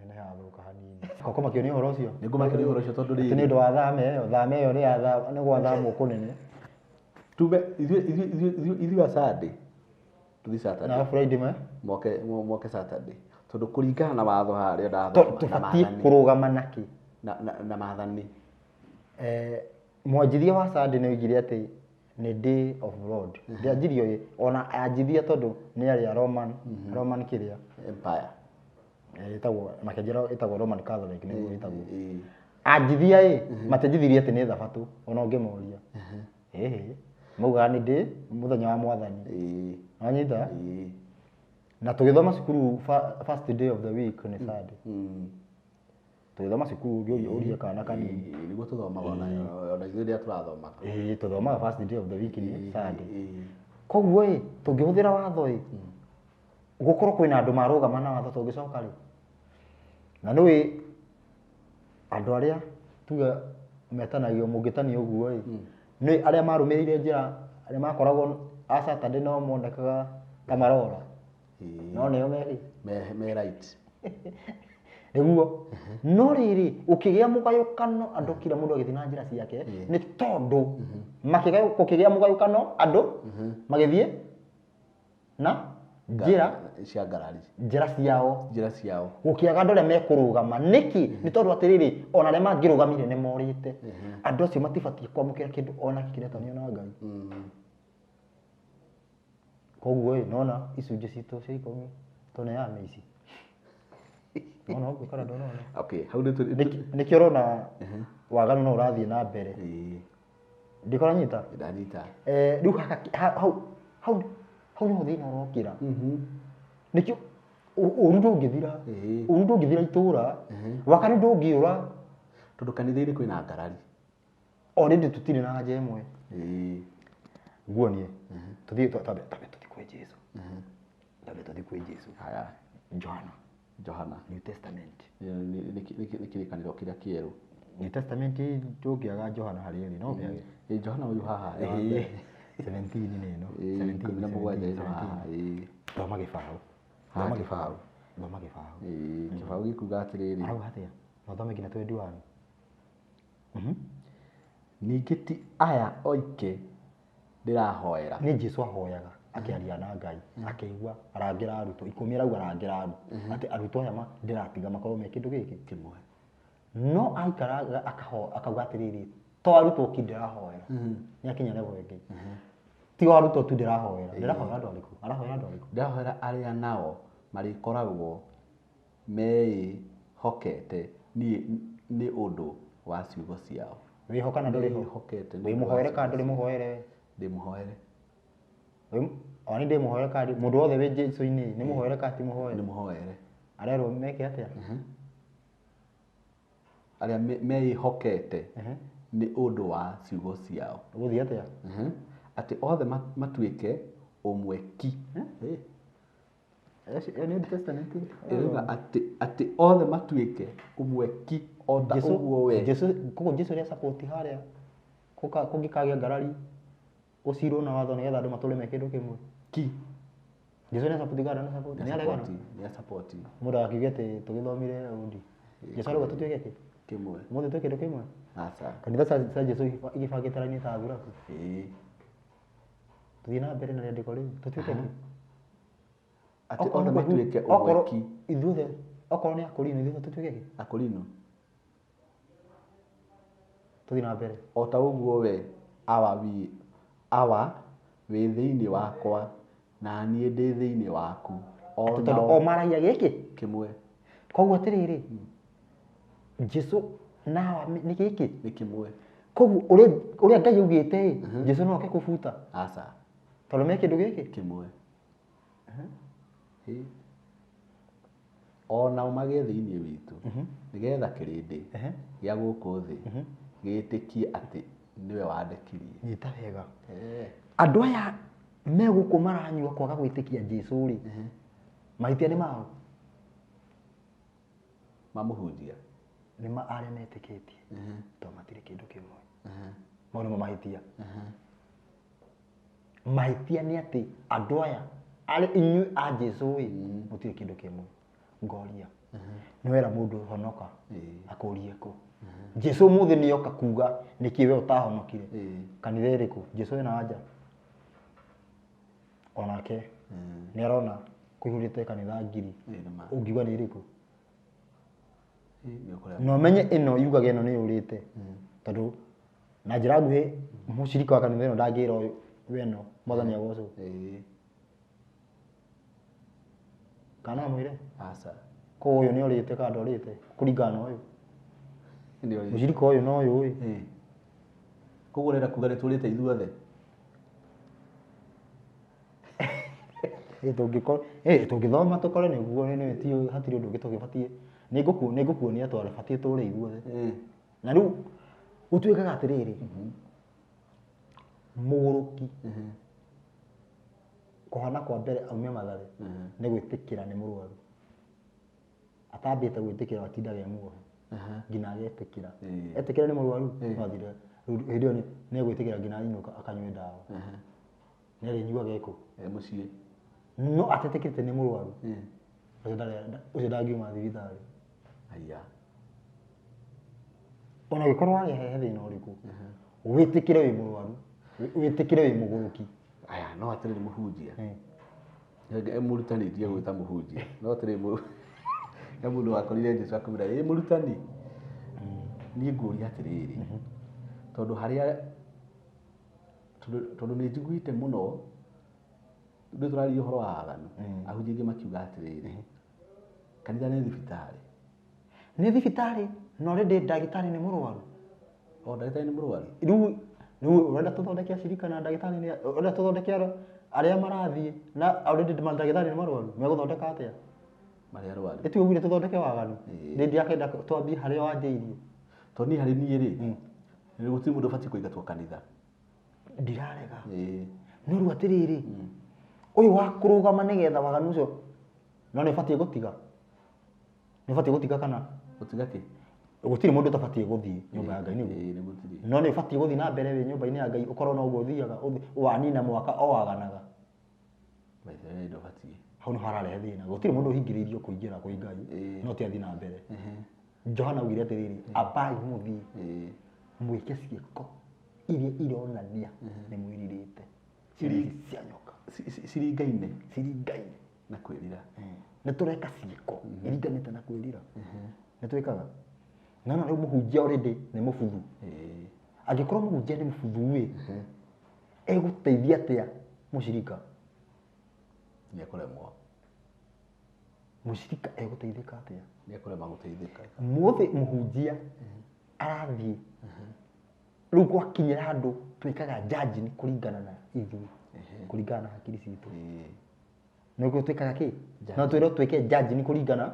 ene hathuka hanini koko makionio horo ucio nigumakionio horo ucio tondu ni ndu wa thame iyo ni gwa thamu kunene tume ithu wa Saturday tuthi Saturday na Friday me moke Saturday tondu kuringana na watho haria tubatie kurugama naki na maathani mwanjithia wa Saturday ni oigire ati ni day of Lord ndianjirio ona anjithia tondu ni ari Roman kiria empire itagwo makenjera itagwo Roman Catholic ni itagwo anjithia matenjithirie ati ni thabatu ona ungemoria muga ni day muthenya wa mwathani anyita na tugithoma cukuru first day of the week ni Saturday tugithoma cukuru uria kana kanini niguo tuthomaga ona ithuĩ rĩrĩa tũrathomaga tuthomaga first day of the week ni Saturday koguo tungihuthira watho gukorwo kwina andu marugama na watho tungicoka ri na nui andu aria tuga metanagio mungitanio uguo ni aria marumirire njira aria makoragwo a Saturday no monekaga kamarora no nio me right niguo no riri ukigia mugayukano andu kila mundu agithii na njira ciake ni tondu makigayo kukigia mugayukano andu magithii na njira cia ngarari njira ciao gukiaga andu aria mekurugama niki ni tondu atiriri ona aria mangirugamire ni morite andu acio matibatie kwamukira kindu ona kiretanio na Ngai koguo nona icunjĩ citũ cia ikũmi tuneane ici nona ũguo kana ndona okay hau nĩkĩo ũrona waganu no ũrathiĩ na mbere ndikora nyita ndanyita rĩu hau nĩho thĩna ũrokĩra nĩkĩo ũru ndũngĩthira itũra wakanu ndũngĩũra tondũ kanitha-inĩ kwĩna ngarari already tutirĩ na nja ĩmwe nguonie tuthiĩ tũthiĩ kwĩ Jesũ tuthi kwĩ Jesũ haya Johana New Testament nĩ kĩrĩkanĩro kĩrĩa kĩerũ New Testament tũngĩaga Johana harĩ eri no bĩage Johana ũyũ haha 17 nĩ ĩno 17 na mũgwanja ĩno haha thoma gĩbaũ kĩbaũ gĩkuga atĩrĩrĩ hau hatia no thome nginya 21 ningĩ ti aya oike ndĩrahoera nĩ Jesũ ahoyaga akiaria na Ngai akĩigua arangira arutwo 10 arauga arangira ati arutwo aya ndĩratiga makorwo me kĩndũ gĩkĩ kĩmwe no aikara akauga atiriri to arutwo kindĩrahoera nĩ akinya level ĩngĩ ti arutwo tu ndĩrahoera andũ arĩkũ ndĩrahoera arĩa nao marĩkoragwo mehokete nĩ ũndũ wa ciugo ciao wĩhoka ndũrĩ hokete wĩmũhoere kana ndũrĩ mũhoere ndĩmũhoere oni ndĩmũhoere kana mũndũ wothe wĩ Jesũ-inĩ nĩ mũhoere kana ti mũhoere ndĩmũhoere arerwo meke atĩa arĩa mehokete nĩ ũndũ wa ciugo ciao gũthiĩ atĩa atĩ othe matuĩke ũmwe ki New Testament atĩ othe matuĩke ũmwe ki o ta ũguo we koguo Jesũ rĩa support harĩa kũngĩkagĩa ngarari ũcirwo na watho nĩgetha andũ matũre me kĩndũ kĩmwe ki Jesũ nĩ support gana na support nĩ aregana nĩ support mũndũ akiuga atĩ tũgĩthomire undi Jesũ arauga tũtuĩke kĩ kĩmwe mũndũ tuĩke kĩndũ kĩmwe aca kanitha cia Jesũ igĩbangĩte raini ta thuraku tuthiĩ na mbere na rĩandĩko rĩu tũtuĩke kĩ atĩ othe matuĩke ũmwe ki ithuothe okorwo nĩ Akorino ithuothe tũtuĩke kĩ Akorino tuthiĩ na mbere o ta ũguo we awa wĩ thĩinĩ wakwa na niĩ ndĩ thĩinĩ waku o maragia gĩkĩ kĩmwe. Koguo atĩrĩrĩ Jesũ nawe nĩ gĩkĩ nĩ kĩmwe. Koguo ũrĩa Ngai augĩte Jesũ no oke kũbuta aca tondũ me kĩndũ gĩkĩ kĩmwe. Onao magĩe thĩinĩ witũ nĩgetha kĩrĩndĩ gĩa gũkũ thĩ gĩtĩkie atĩ nĩwe wandĩkirie. Nyita wega andũ aya me gũkũ maranyua kwaga gwĩtĩkia Jesũ rĩ mahĩtia nĩ mao mamũhunjia nĩ arĩa metĩkĩtie tondũ matirĩ kĩndũ kĩmwe. Mau nĩmo mahĩtia. Mahĩtia nĩ atĩ andũ aya arĩ inyuĩ a Jesũ rĩ mũtirĩ kĩndũ kĩmwe. Ngoria nĩ wera mũndũ honoka akũrie kũ? Jesũ mũthĩ nĩ oka kuga nĩkĩ we ũtahonokire kanitha ĩrĩkũ? Jesũ ena anja onake nĩ arona kũihũrĩte kanitha ngiri ũngiuga nĩ ĩrĩkũ? No ũmenye ĩno yugaga ĩno nĩ yũrĩte tondũ na njĩra nguhĩ mũcirika wa kanitha ĩno ndangĩra ũyũ weno mwathani agocwo kana mwĩre aca. Koguo ũyũ nĩ orĩte kana ndorĩte kũringana na ũyũ mũcirika ũyũ no ũyũ ĩ. Koguo ũrenda kuga nĩ tũrĩte ithuothe? Tũngĩthoma tũkore nĩguo hatirĩ ũndũ ũngĩ tũgĩbatiĩ. Nĩ ngũkuonia twabatiĩ tũre ithuothe. Na rĩu gũtuĩkaga atĩrĩrĩ mũgũrũki kũhona kwa mbere aume Mathare nĩ gwĩtĩkĩra nĩ mũrwaru. Atambĩte gwĩtĩkĩra atindaga muohe nginya agetĩkĩra. Etĩkĩra nĩ mũrwaru wathire hĩndĩ ĩyo nĩ gwĩtĩkĩra nginya ainũka akanyue ndawa. Nĩ arĩnyuaga gĩkũ mũciĩ no atetĩkĩrĩte nĩ mũrwaru ũcio ndangiuma thibitarĩ. Ona gĩkorwo arĩahe thĩna ũrĩkũ wĩtĩkĩre wĩ mũrwaru wĩtĩkĩre wĩ mũgũrũki. Aya no atĩrĩ mũhunjia mũrutani ndio gwĩta mũhunjia no atĩrĩ mũndũ wakorire Jesũ akamwĩra ĩ mũrutani niĩ ngũria atĩrĩrĩ tondũ harĩa tondũ nĩ njiguĩte mũno ndĩ tũraria ũhoro wa athani ahunjia aingĩ makiuga atĩrĩrĩ kanitha nĩ thibitarĩ. Nĩ thibitarĩ no rĩndĩ ndagĩtarĩ nĩ mũrwaru. Ndagĩtarĩ nĩ mũrwaru. Rĩu ũrenda tũthondeke acirika na ndagĩtarĩ ũrenda tũthondeke arĩa marathiĩ na already ndagĩtarĩ nĩ marwaru megũthondeka atĩa marĩa arwaru? Ĩti ũguire tũthondeke waganu rĩndĩ yakenda twambie harĩa wanjĩirie. Tondũ niĩ harĩ niĩ rĩ nĩ gũtirĩ mũndũ ũbatiĩ kũingatwo kanitha. Ndirarega no rĩu atĩrĩrĩ ũyũ wa kũrũgama nĩgetha waganu ũcio no nĩ ũbatiĩ gũtiga. Nĩ ũbatiĩ gũtiga kana gũtiga kĩ? Gũtirĩ mũndũ ũtabatiĩ gũthiĩ nyũmba ya Ngai nĩguo. No nĩ ũbatiĩ gũthiĩ na mbere wĩ nyũmba-inĩ ya Ngai ũkorwo no ũguo ũthiaga wanina mwaka o waganaga. Hau nĩ hararehe thĩna. Gũtirĩ mũndũ ũhingĩrĩirio kũingĩra kwĩ Ngai no ti athiĩ na mbere. Johana augire atĩrĩrĩ ambai mũthiĩ mwĩke ciĩko iria ironania nĩ mwĩrirĩte cirĩ cia nyoka ciringaine na kwĩrira. Nĩ tũreka ciĩko iringanĩte na kwĩrira nĩ twĩkaga. Na rĩu mũhunjia already nĩ mũbuthu. Angĩkorwo mũhunjia nĩ mũbuthu ĩ egũteithia atĩa mũcirika? Nĩ ekũremwo. Mũcirika egũteithĩka atĩa? Nĩ ekũrema gũteithĩka. Mũthĩ mũhunjia arathiĩ rĩu gwakinyĩra handũ twĩkaga judge kũringana na ithuĩ kũringana na hakiri citũ. Nĩguo twĩkaga kĩ? No twĩrwo twĩke judge kũringana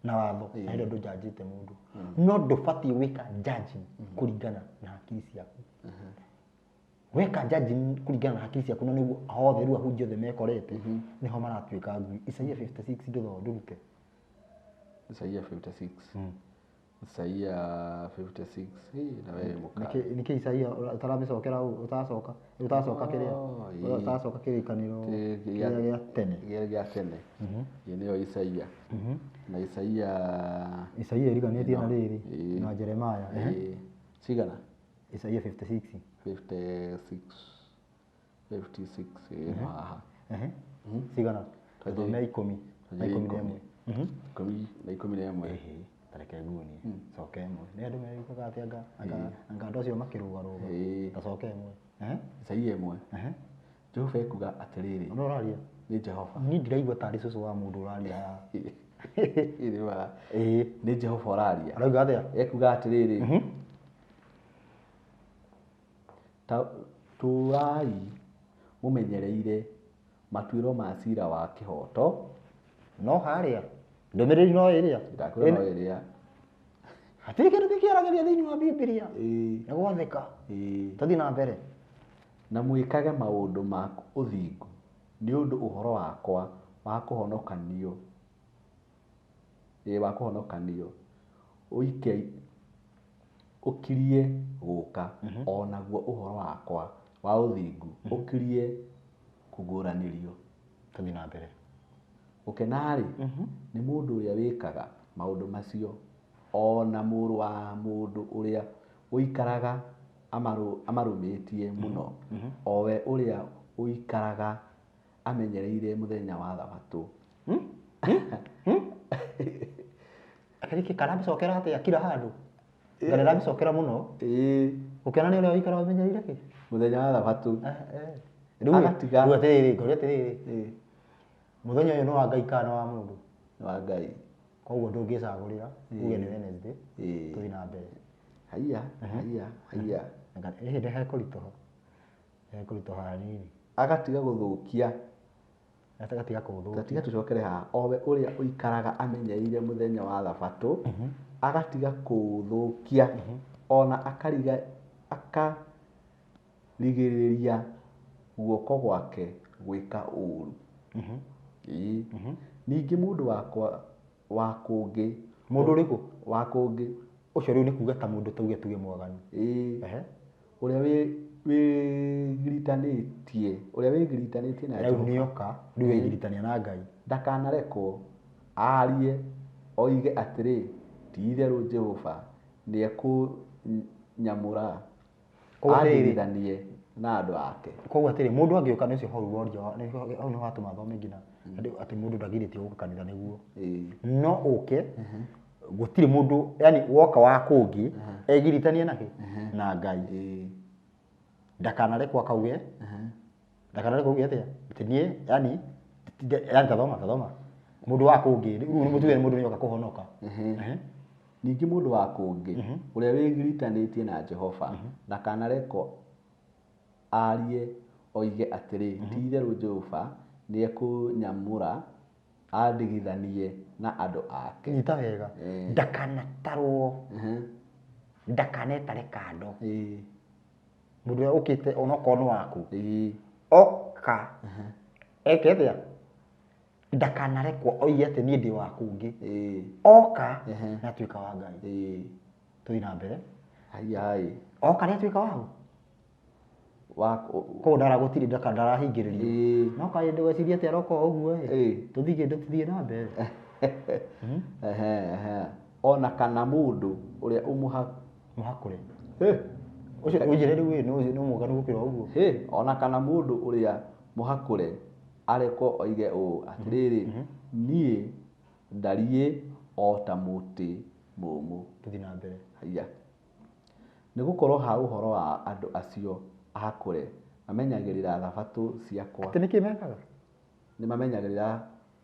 na watho na hĩndĩ ndũnjanjĩte mũndũ no ndũbatiĩ gwĩka judge kũringana na hakiri ciaku. Weka judge kũringana na hakiri ciaku no nĩguo hothe rĩu ahunjia othe mekorete nĩho maratuĩka ngui. Isaia 56 ndũrute. Isaia 56 Isaia 56 na wewe mũka nĩkĩ Isaia ũtaramĩcokera utacoka kĩrĩa utacoka kĩrĩkanĩro gĩa tene ye nĩyo Isaia na Isaia ĩriganĩtie na rĩrĩ na Jeremaya cigana Isaia 56 haha cigana thome 10 na 11 tareke nguoni coke ĩmwe nĩ andũ megũkaga atĩ anga andũ acio makĩrũgarũga tacoke ĩmwe Isaia ĩmwe Jehova ekuga atĩrĩrĩ no ũraria Nĩ Jehova. Niĩ ndiraigua tarĩ cũcũ wa mũndũ ũraria haha. Irĩma. Ĩĩ. Nĩ Jehova ũraria. Arauga atĩa? Ekuga atĩrĩrĩ. Tũrai mũmenyereire matuĩro ma cira wa kĩhoto. No harĩa. Ndũmĩrĩri no ĩrĩa. Ndakwĩra no ĩrĩa. Hatirĩ kĩndũ kĩngĩaragĩria thĩinĩ wa Bibilia. Nĩ gwathĩka. Tũthiĩ na mbere. Na mwĩkage maũndũ ma ũthingu nĩ ũndũ ũhoro wakwa wa kũhonokanio. Wa kũhonokanio. Ũkirie gũka o naguo ũhoro wakwa wa ũthingu ũkirie kũguũranĩrio. Tũthiĩ na mbere. Gũkena-rĩ nĩ mũndũ ũrĩa wĩkaga maũndũ macio, ona mũrũ wa mũndũ ũrĩa ũikaraga amarũmĩtie mũno, o we ũrĩa ũikaraga amenyereire mũthenya wa Thabatũ. Akariki karabicokera atĩa kila handũ? Ngarabicokera mũno. Gũkena nĩ ũrĩa ũikaraga amenyereire kĩ? Mũthenya wa Thabatũ. Agatiga. Rĩu atĩrĩrĩ. Mũthenya ũyũ nĩ wa Ngai kana wa mũndũ? Nĩ wa Ngai. Koguo ndũngĩcagũrĩra uge nĩ Wednesday. Tũthiĩ na mbere. Haiya. Hekũritũha hanini. Agatiga gũthũkia. Agatiga kũthũkia. Gatiga tũcokere haha. O we ũrĩa ũikaraga amenyereire mũthenya wa Thabatũ, agatiga kũũthũkia, ona akarigĩrĩria guoko gwake gwĩka ũũru. Ningĩ mũndũ wa kũngĩ. Mũndũ ũrĩkũ? Wa kũngĩ. Ũcio rĩu nĩ kuga ta mũndũ tuge mwaganu. Ũrĩa wĩgiritanĩtie na Jehova. Rĩu nĩoka rĩu wĩgiritania na Ngai. Ndakanarekwo arie oige atĩrĩ, ti-itherũ Jehova nĩekũnyamũra andigithanie na andũ ake. Koguo atĩrĩ mũndũ angĩũka nĩ ũcio hau woria hau nĩ watũma thome nginya atĩ mũndũ ndagirĩtio gũka kanitha nĩguo. No ũke gũtirĩ mũndũ yani woka wa kũngĩ egiritanie nake na Ngai. Ndakanarekwo akauge. Ndakanarekwo auge atĩa? Atĩ niĩ yani tathoma. Mũndũ wa kũngĩ rĩu nĩ mũtuge mũndũ nĩoka kũhonoka. Ningĩ mũndũ wa kũngĩ ũrĩa wĩgiritanĩtie na Jehova ndakanarekwo arie oige atĩrĩ, ti-itherũ Jehova nĩekũnyamũra andigithanie na andũ ake. Nyita wega. Ndakanatarwo. Ndakanetare kando. Mũndũ ũrĩa ũkĩte onokorwo nĩ waku. Oka. Eke atĩa? Ndakanarekwo oige atĩ niĩ ndĩ wa kũngĩ. Oka na atuĩka wa Ngai. Tũthiĩ na mbere. Oka nĩ atuĩka waũ? Koguo ndaragũtirĩ ndarahingĩrĩrio. No kaĩ ndũgecirie atĩ aroka ũguo tũthiĩ na mbere. Ona kana mũndũ ũrĩa mũhakũre. Ũcio ũnjĩre rĩu nĩ mũganu gũkĩra ũguo. Ona kana mũndũ ũrĩa mũhakũre arekwo oige ũũ atĩrĩrĩ, niĩ ndariĩ o ta mũtĩ mũmũ. Tũthiĩ na mbere. Nĩ gũkorwo ha ũhoro wa andũ acio ahakũre mamenyagĩrĩra Thabatũ ciakwa. Atĩ nĩkĩ mekaga? Nĩ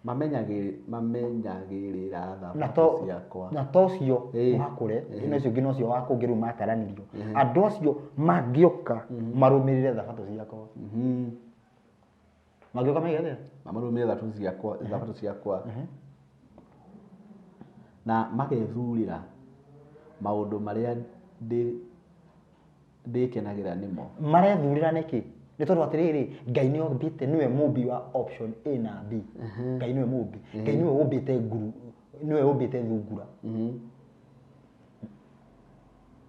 mamenyagĩrĩra Thabatũ ciakwa. Na to ũcio mũhakũre na ũcio ũngĩ no ũcio wa kũngĩ rĩu mataranirio. Andũ acio mangĩũka marũmĩrĩre Thabatũ ciakwa. Mangĩũka maige atĩa? Marũmĩrĩre Thabatũ ciakwa. Na magethurĩra maũndũ marĩa ndĩkenagĩra nĩmo. Marethurĩra nĩkĩ? Nĩ tondũ atĩrĩrĩ, Ngai nĩ ombĩte nĩwe mũmbi wa option A na B. Ngai nĩwe mũmbi. Ngai nĩwe ũmbĩte nĩwe ũmbĩte thungura.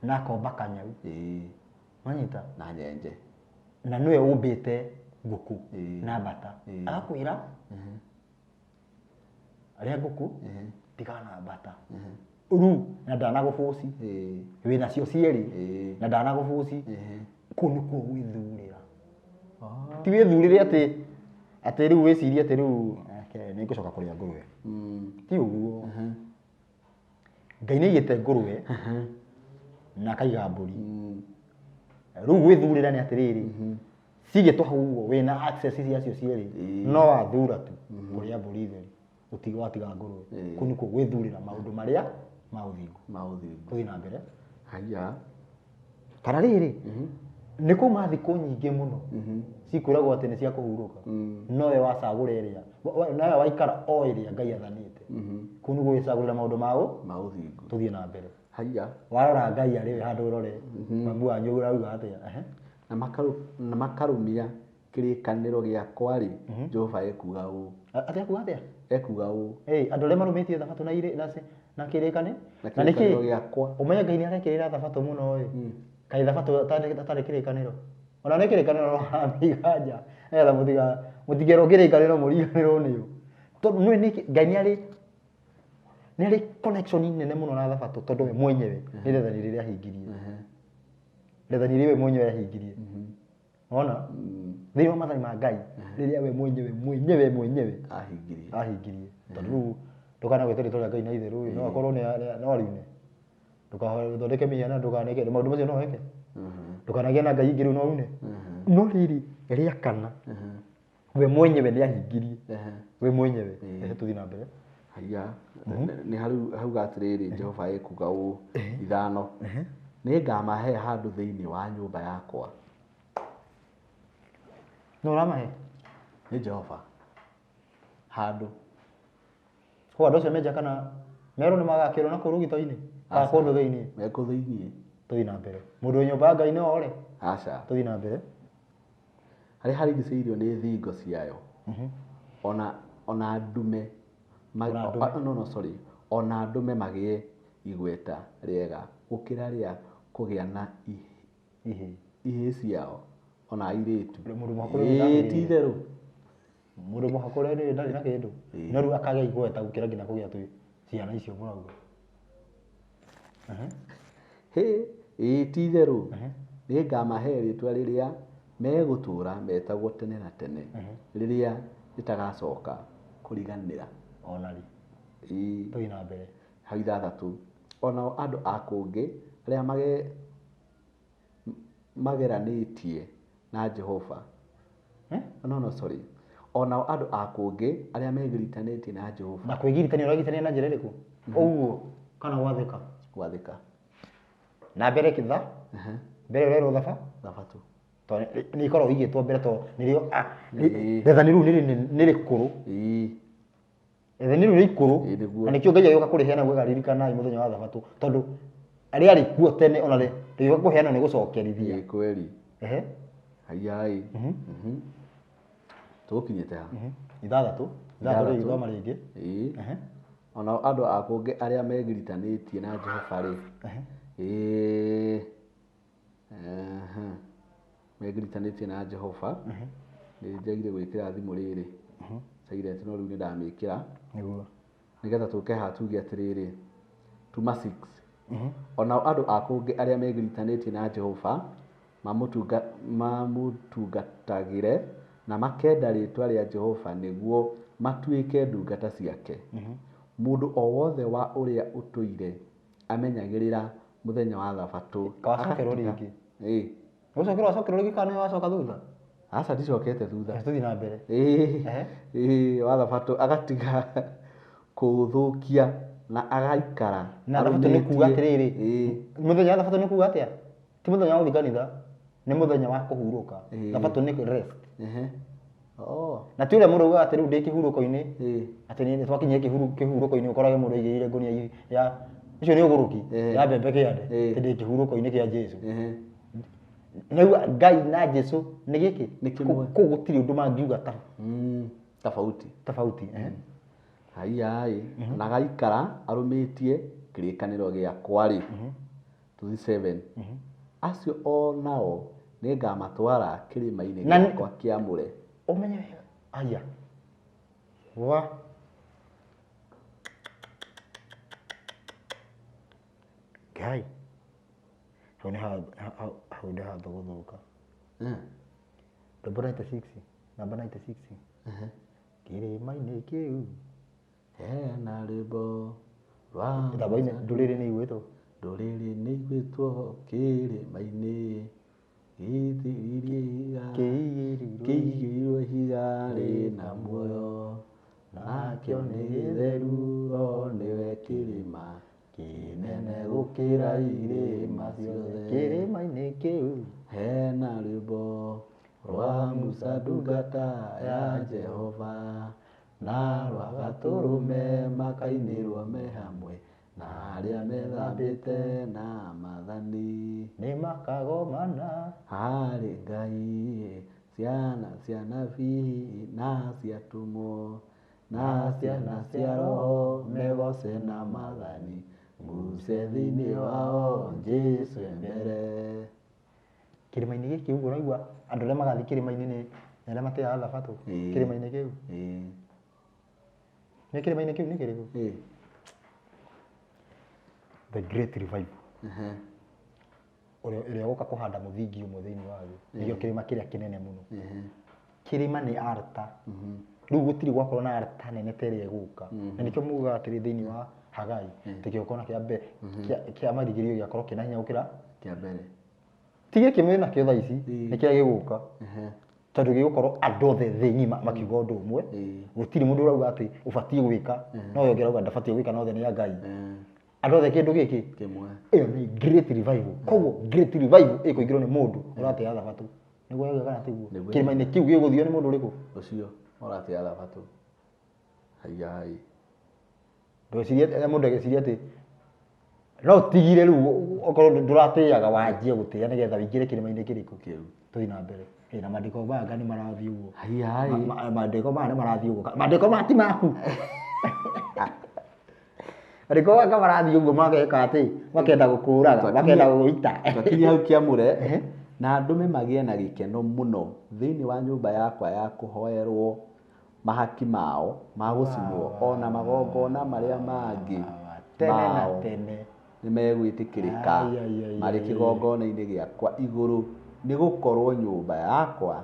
Na akomba kanyau. Wanyita? Na nyenje. Na nĩwe ũmbĩte ngũkũ na mbata. Agakwĩra arĩa ngũkũ tigana na mbata. Rĩu na ndanagũbũci. Wĩna cio cierĩ na ndanagũbũci. Kũu nĩkuo gwĩthurĩra. Ti wĩthurĩre atĩ rĩu wĩcirie atĩ rĩu nĩ ngũcoka kũrĩa ngũrũwe. Ti ũguo. Ngai nĩ aigĩte ngũrũwe na akaiga mbũri. Rĩu gwĩthurĩra nĩ atĩrĩrĩ, sige to hau wena access cia cio cieri no athura tu kuria mburi theri utigo atiga nguru kuni ku gwithurira maundu maria mauthingu tuthi na mbere haya kana riri niko mathiko nyingi muno cikuragwo ati ni cia kuhuruka no we wacagura iria nawe waikara o iria Ngai athanite kuni gwicagurira maundu mauthingu tuthi na mbere haya warora Ngai ari we handu urore mabu wanyu urauga atia na makarumia kirikaniro giakwa ri Jehova ekuga u atia kuga atia ekuga u andu aria marumitie thabatu na ire na kirikane na niki giakwa umenya Ngai ni arekirira thabatu muno kai thabatu atari kirikaniro ona ni kirikaniro amiganja etha mutigero kirikaniro muriganiro niyo tondu ni Ngai ni ari connection nene muno na thabatu tondu we mwenyewe ni rethani riria hingirie rethani riria we mwenyewe ahingirie ona thiima mathani ma Ngai riria we mwenyewe ahingirie tondu ndukana gwetera itoria Ngai na itheru no akorwo no ariune ndukathondeke mihana ndukaneke maundu macio no weke ndukanagie na Ngai ngiru no une no riri ria kana we mwenyewe ni ahingirie we mwenyewe tuthi na mbere haya ni hau gatiriri Jehova ekuga u ithano ni ngamahe handu thiini wa nyumba yakwa no ramahe ni Jehova handu ko andu cio menja kana mero ni magakirwo na kuru gito-ini ka kundu thiini meko thiini tuthi na mbere mundu nyumba Ngai no ore aca tuthi na mbere hari giceirio ni thingo ciayo ona ndume ona ndume magie igweta riega gukira ria kugia na ihe ciao ona iritu titheru mundu muhakore ni ndari na kindu no ru akage igweta gukira ngina kugia tu ciana icio murauga titheru ni ngamahe ritwa riria megutura metagwo tene na tene riria itagacoka kuriganira onari tuthi na mbere hau ithathatu ona andu akungi aria mageranitie na Jehova ona andu akungi aria megiritanĩtie na Jehova na kwĩgiritania ũragitania na njĩra ĩrĩkũ ũguo kana gwathĩka na mbere kitha mbere ũrerwo thabatu ni ikorwo igĩtwo mbere to nĩrĩo rethani rĩu nĩ rĩkũrũ rethani rĩu nĩ ikũrũ na nĩkĩo Ngai agĩũka kũrĩheana gwĩgaririkana mũthenya wa thabatu tondu arĩa arĩ kuo tene ona rĩgĩũka kũheana nĩ gũcokerithia kweli hayai tukinyite ha ithathatu rĩu thoma rĩngĩ ona andu akungi aria megiritanĩtie na Jehova ri megiritanĩtie na Jehova nĩ njagire gwĩkĩra thimũ rĩrĩ silent no rĩu nĩ ndamĩkĩra nĩguo nigetha tuke hatuge atiriri tuma 6 ona andu akungi aria megiritanĩtie na Jehova mamutungatagire na makenda rĩtwa rĩa Jehova nĩguo matuĩke ndungata ciake mundu o wothe wa uria utuire amenyagirira muthenya wa thabatu kawacokerwo rĩngĩ wacokerwo rĩngĩ kana wacoka thutha aca ndicokete thutha tuthi na mbere wa thabatu agatiga kuthukia na agaikara na thabatu nĩ kuga atiriri muthenya wa thabatu nĩ kuga atia ti muthenya wa kanitha nĩ muthenya wa kuhuruka thabatu nĩ rest na ti uria muruga ati riu ndi kihuruko-ini ati ni twakinyie kihuruko-ini ukorage mundu igirire ngunia ya icio ni uguruki ya mbembe kiande ti ndi kihuruko-ini kia Jesu Nau Ngai na Jesu nĩ gĩkĩ kũ gũtirĩ ũndũ mangiuga tofauti Hayai na agaikara arũmĩtie kĩrĩkanĩro gĩakwa rĩ tuthi 7 acio o nao nĩ ngamatwara kĩrĩma-inĩ gĩakwa kĩamũre umenye wega aya wa Ngai hau nĩ handũ gũthũka Rũmbo 96 namba 96 kĩrĩma-inĩ kĩu hena rwĩmbo rwa ndũrĩrĩ nĩ igwĩtwo kĩrĩma-inĩ gĩthĩrĩria gũkĩra irĩma ciothe. Kĩrĩma-inĩ kĩu Hena rwĩmbo rwa Musa ndungata ya Jehova, na rwa Gatũrũme makainĩrwo me hamwe, na arĩa methambĩte na maathani nĩmakagomana harĩ Ngai. Ciana cia anabii na cia atũmwo na ciana cia roho megoce na maathani, nguce thĩinĩ wao Jesũ e mbere. Kĩrĩma-inĩ gĩkĩ ũguo ũraigua andũ arĩa magathiĩ kĩrĩma-inĩ nĩ arĩa matĩaga Thabatũ kĩrĩma-inĩ kĩu. Nĩ kĩrĩma-inĩ kĩu nĩ kĩrĩkũ? The Great Revival. Ũrĩa ũgoka kũhanda mũthingi ũmwe thĩinĩ wa thĩ. Nĩkĩo kĩrĩma kĩrĩa kĩnene mũno. Kĩrĩma nĩ altar. Rĩu gũtirĩ gwakorwo na altar nene ta ĩrĩa ĩgũka. Na nĩkĩo mugaga atĩrĩ thĩinĩ wa Hagai atĩ kĩgongona kĩa mbere kĩa marigĩrĩrio gĩakorwo kĩna hinya gũkĩra kĩa mbere. Ti gĩkĩ mwĩ nakĩo thaa ici nĩ kĩrĩa gĩgũka. Tondũ gĩgũkorwo andũ othe thĩ ng'ima makiuga ũndũ ũmwe. Gũtirĩ mũndũ ũrauga atĩ ũbatiĩ gwĩka no ũyũ ũngĩ arauga ndabatiĩ gwĩka na othe nĩ a Ngai. Andũ othe kĩndũ gĩkĩ kĩmwe. Ĩyo nĩ Great Revival. Koguo Great Revival ĩkũingĩrwo nĩ mũndũ ũratĩĩa Thabatũ. Nĩguo yauga kana tiguo? Kĩrĩma-inĩ kĩu gĩgũthio nĩ mũndũ ũrĩkũ? Ũcio ũratĩĩa Thabatũ. Hayai. Ndwĩcirie mũndũ agĩciria atĩ no tigire rĩu okorwo ndũratĩaga wanjie gũtĩĩa nĩgetha wĩingĩre kĩrĩma-inĩ kĩrĩkũ kĩu. Tũthiĩ na mbere. Na maandĩko maya nĩ marathiĩ ũguo. Hayai. Maandĩko maya nĩ marathiĩ ũguo. Maandĩko maya ti maku. Maandĩko maya marathiĩ ũguo mageka atĩ makenda gũkũraga makenda gũgũita. Twakinya hau kĩamũre na andũme magĩe na gĩkeno mũno thĩinĩ wa nyũmba yakwa ya kũhoerwo mahaki mao ma gũcinwo ona magongona marĩa mangĩ tene na tene nĩ megwĩtĩkĩrĩka marĩ kĩgongona-inĩ gĩakwa igũrũ, nĩ gũkorwo nyũmba yakwa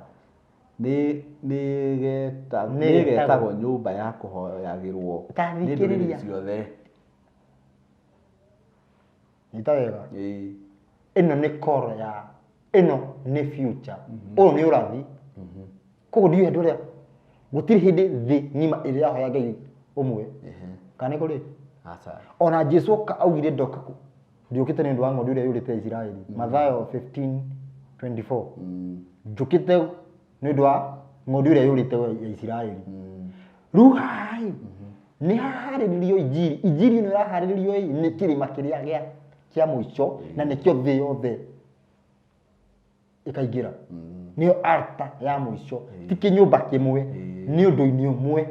nĩgetagwo nyũmba ya kũhoyagĩrwo nĩ ndũrĩrĩ ciothe. Nyita wega. Ĩno nĩ koro ya ĩno nĩ future. Ũyũ nĩ ũrathi. Koguo ndiũĩ andũ arĩa gũtirĩ hĩndĩ thĩ ng'ima ĩrĩahoya Ngai ũmwe. Kana nĩ kũrĩ? Ona Jesũ augire ndoka ndiũkĩte nĩ ũndũ wa ng'ondu ĩrĩa yũrĩte Isiraeli. Mathayo 15:24. Njũkĩte nĩ ũndũ wa ng'ondu ĩrĩa yũrĩte ya Isiraeli. Rĩu hai nĩ haharĩrĩrio injiri. Injiri ĩno ĩraharĩrĩrio nĩ kĩrĩma kĩrĩa kĩa mũico na nĩkĩo thĩ yothe ĩkaingĩra. Nĩyo altar ya mũico. Ti kĩnyũmba kĩmwe nĩ ũndũ-inĩ ũmwe.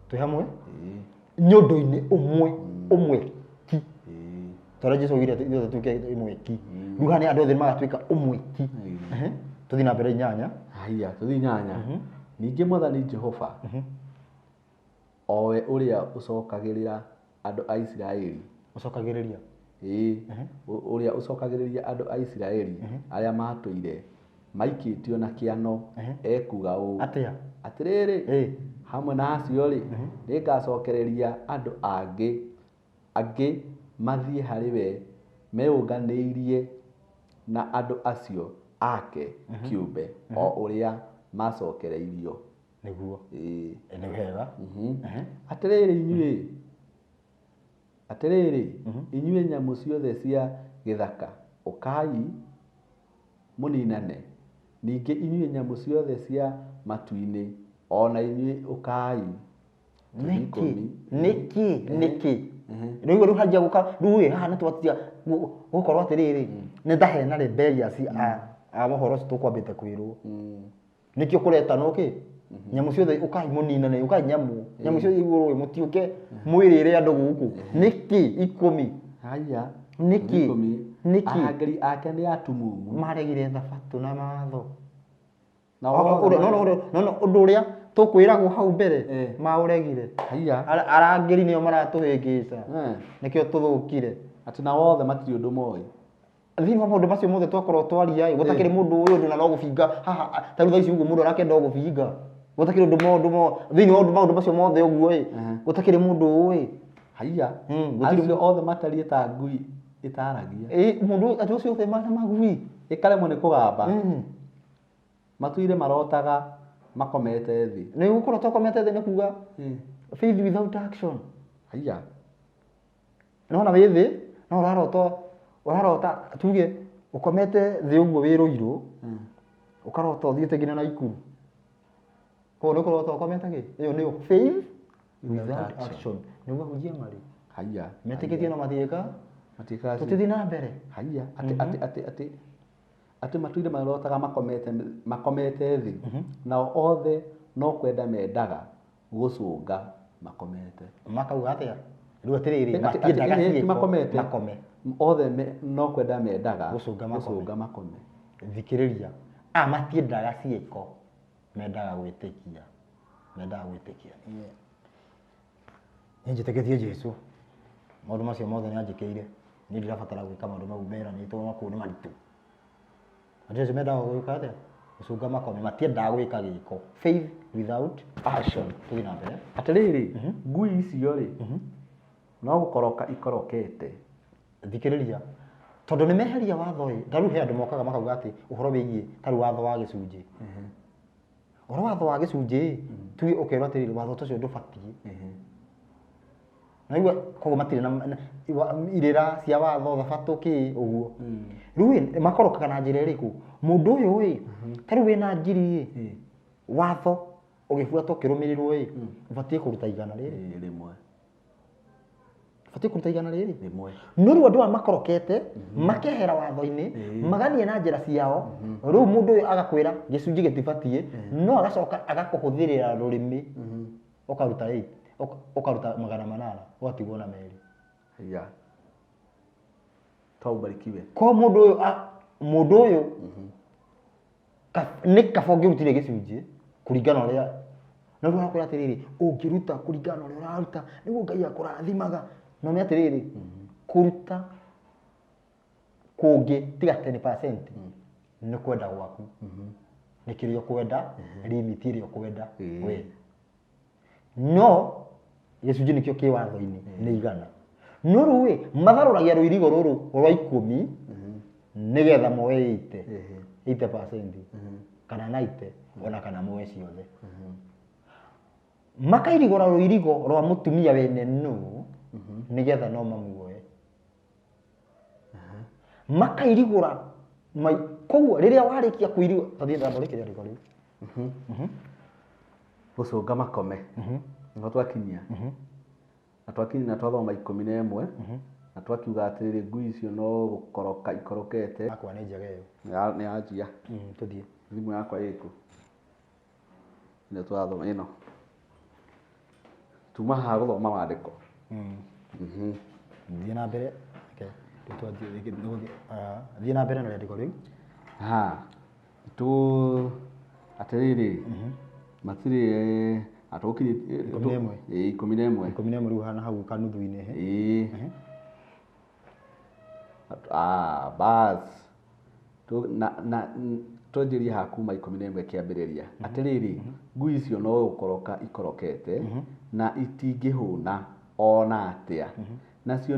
Twĩ hamwe? Nĩ ũndũ-inĩ ũmwe ki. Tondũ Jesũ augire ithuothe tuĩke ĩmwe ki. Rĩu haha nĩ andũ othe magatuĩka ũmwe ki. Tũthiĩ na mbere 8. Haya, tũthiĩ 8. Ningĩ Mwathani Jehova owe ũrĩa ũcokagĩrĩra andũ a Isiraeli. Ũcokagĩrĩria? Ũrĩa ũcokagĩrĩria andũ a Isiraeli arĩa matũire maikĩtio na kĩano ekuga ũũ atĩrĩrĩ, hamwe na acio rĩ nĩngacokereria andũ angĩ mathiĩ harĩ we meũnganĩirie na andũ acio ake kĩũmbe o ũrĩa macokereirio. Nĩguo nĩ wega. Atĩrĩrĩ inyuĩ nyamũ ciothe cia gĩthaka ũkai mũninane, ningĩ inyuĩ nyamũ ciothe cia matu-inĩ ona inyuĩ ũkai. Nĩkĩ rĩu hajia gũka rĩu haha nĩ twatiga gũkorwo atĩrĩrĩ nĩ ndahe na rebellious a mohoro ũcio tũkwambĩte kwĩrwo. Nĩkĩo kũretana ũkĩ nyamũ ciothe ũkai mũninane ũkai nyamũ ciothe igũrũ mũtiũke mwĩrĩre andũ gũkũ. Nĩkĩ 10? Haya, nĩkĩ arangĩri ake nĩ atumumu maregire Thabatũ na watho. No ũndũ ũrĩa tũkwĩragwo hau mbere maũregire. Arangĩri nĩo maratũhĩngĩca nĩkĩo tũthũkire. Atĩ na wothe matirĩ ũndũ moĩ. Thĩinĩ wa maũndũ macio mothe twakorwo twaria gũtakĩrĩ mũndũ ũyũ ũndũ na no gũbinga haha ta rĩu thaa ici ũguo mũndũ arakenda gũbinga gũtakĩrĩ ũndũ thĩinĩ wa maũndũ macio mothe ũguo gũtakĩrĩ mũndũ ũĩ. Haya, acio othe matariĩ ta ngui ĩtaragia. Mũndũ acio othe mana magui ĩkaremwo nĩ kũgamba. Matuire marotaga makomete thĩ. Nĩ gũkorwo tũkomete thĩ nĩ kuga faith without action. Haya. Nona withi no urarota tuge ukomete thi uguo wiruiru ukarota uthiete ngina Naikuru ko no kurota ukomete ki iyo ni faith without action ni ugahujia mari. Haya. Metikitie no mathieka tutithi na mbere. Haya. Ati matuire marotaga makomete thi nao othe no kwenda mendaga gucunga makomete. Makauga atia riu atiriri matiendaga ciiko makome othe no kwenda mendaga gucunga makome. Thikiriria matiendaga ciiko mendaga gwitikia njiteketie Jesu maundu macio mothe ni anjikire ni ndirabatara gwika maundu mau mera ni to makuu ni maritu Jesu mendaga gwika atia gucunga makome matiendaga gwika giiko faith without action tuina mbere atiriri ngui icio ri no gukoroka ikorokete. Thikiriria tondu ni meheria watho taru he andu mokaga makauga ati uhoro wigie taru watho wa gicunji uhoro watho wa gicunji tuge ukerwa atiriri watho tucio ndubatie na igwa kogo matire na irira cia watho thabatu ki uguo riu makorokaga na njira iriku mundu uyu wi taru wina njiri watho ugifuata ukirumirirwo ubatie kuruta igana riri rimwe Fati kuruta igana riri rimwe no riu andu makorokete makehera watho-ini magathie na njira ciao riu mundu uyu agakwira gicunji gitibatie no agacoka agakuhuthirira rurimi ukaruta 8 ukaruta 800 ugatigwo na meri. Ya taubarikiwe ko mundu uyu ni kafongi rutire gicunji kuringana uria no riu akwira atiriri ungiruta kuringana uria uraruta niguo Ngai akurathimaga no me atiriri kuruta kungi tiga 10% ni kwenda gwaku ni kirio kwenda limit irio kwenda we no Yesu nikio ki watho-ini ni igana no ruwe matharuragia ruirigo ruru rwa 10 nigetha moe 80% kana 90 ona kana moe ciothe makairigora ruirigo rwa mutumia wene no nigetha no mamuoe makairigura koguo riria warikia kuirigwo tathie ndambore kiria riko riu gucunga makome no twakinyia na twathoma 11 na twakiuga atiriri ngui icio no gukoroka ikorokete akwa ni njega iyo ni anjia tuthie thimu yakwa yiku ni twathoma ino tuma ha guthoma maandiko thiĩ na mbere thiĩ na mbere na rĩandĩko rĩu atiriri matirĩ atukinyie 11 rĩu hana hau kanuthu-inĩ bas twanjirie ha kuma 11 kĩambĩrĩria atiriri ngui icio no gũkoroka ikorokete na itingĩhũna ona atia nacio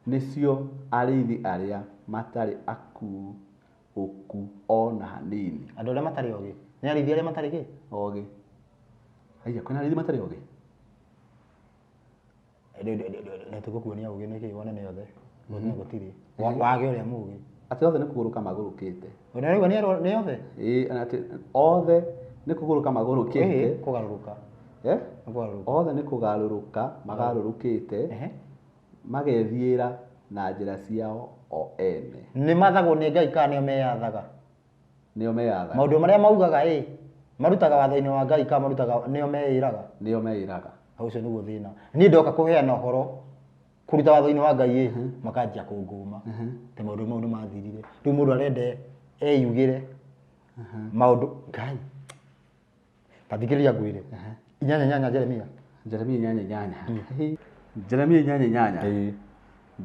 nĩcio arĩithi arĩa matarĩ akuũku ona hanini. Andũ arĩa matarĩ ogĩ nĩ arĩithi arĩa matarĩ kĩ ogĩ. Haya kwĩna arĩithi matarĩ ogĩ nĩ tũgũkuonia ogĩ nĩkĩ wone nĩ othe gũtirĩ wage ũrĩa mũgĩ atĩ othe nĩ kũgũrũka magũrũkĩte. Ũnarĩigua nĩ othe atĩ othe nĩ kũgũrũka magũrũkĩte kũgarũrũka othe nĩ kũgarũrũka magarũrũkĩte magethiĩra na njĩra ciao o ene. Nĩ mathagwo nĩ Ngai kana nĩo meyathaga? Nĩo meyathaga. Maũndũ marĩa maugaga marutaga watho-inĩ wa Ngai kana marutaga nĩo meĩraga? Nĩo meĩraga. Ũcio nĩguo thĩna. Niĩ ndoka kũheana ũhoro kuruta watho-inĩ wa Ngai makanjia kũngũma te maũndũ mau nĩ mathirire. Rĩu mũndũ arenda eyugĩre maũndũ Ngai tathikĩrĩria ngwĩre 8:8 Jeremia 8:8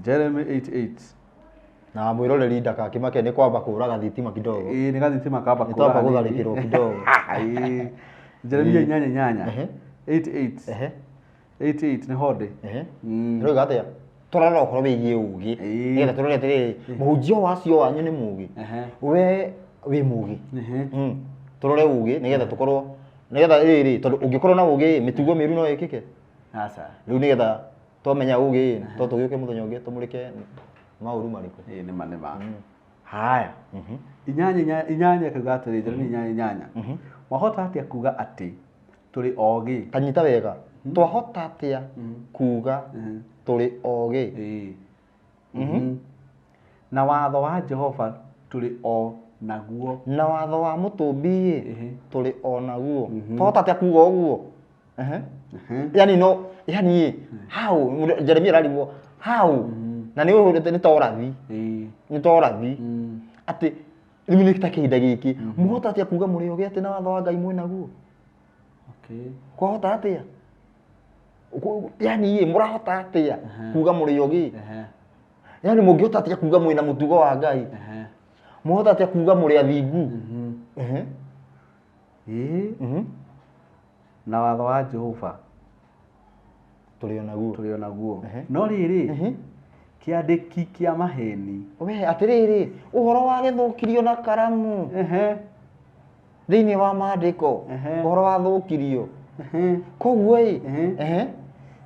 Jeremy 8:8 na mwĩroreri ndaka kĩmake nĩ kwamba kũraga thitima kidogo. Nĩ gathitima kamba kũraga. Nĩ twamba gũtharĩkĩrwo kidogo. Jeremia 8:8 88 nĩ honde. Rĩu atĩa tũrarora ũhoro wĩgiĩ ũgĩ nĩgetha tũrore atĩrĩrĩ mũhunjia wacio wanyu nĩ mũgĩ we wĩ mũgĩ tũrore ũgĩ nĩgetha tũkorwo nĩgetha rĩrĩ tondũ ũngĩkorwo na ũgĩ mĩtugo mĩũru no ĩkĩke Asa. Riu ni getha twamenya ugi to tugiuke muthenya ungi tumurike mauru mariku. Ni manema. Haya. Inyanya kuga atiri ni inyanya. Wahota atia kuga ati turi ogi. Kanyita wega. Twahota atia kuga turi ogi. Na watho wa Jehova turi o naguo. Na watho wa mutumbi turi o naguo. Twahota atia kuga uguo. Yani no, yani how Jeremia ralimo how na ni uhurite ni torathi. Ni torathi. Ati riu ni takinda giki muhota atia kuga muri ogi ati na watho wa Ngai mwe naguo. Okay. Kwahota atia? Yani murahota atia kuga muri ogi? Yani mungihota atia kuga mwina mutugo wa Ngai? Muhota atia kuga muri athingu? Na watho wa Jehova turi o naguo. No riri kiandiki kia maheni. We atiriri uhoro wa githukirio na karamu. Thiini wa maandiko uhoro wa thukirio. Koguo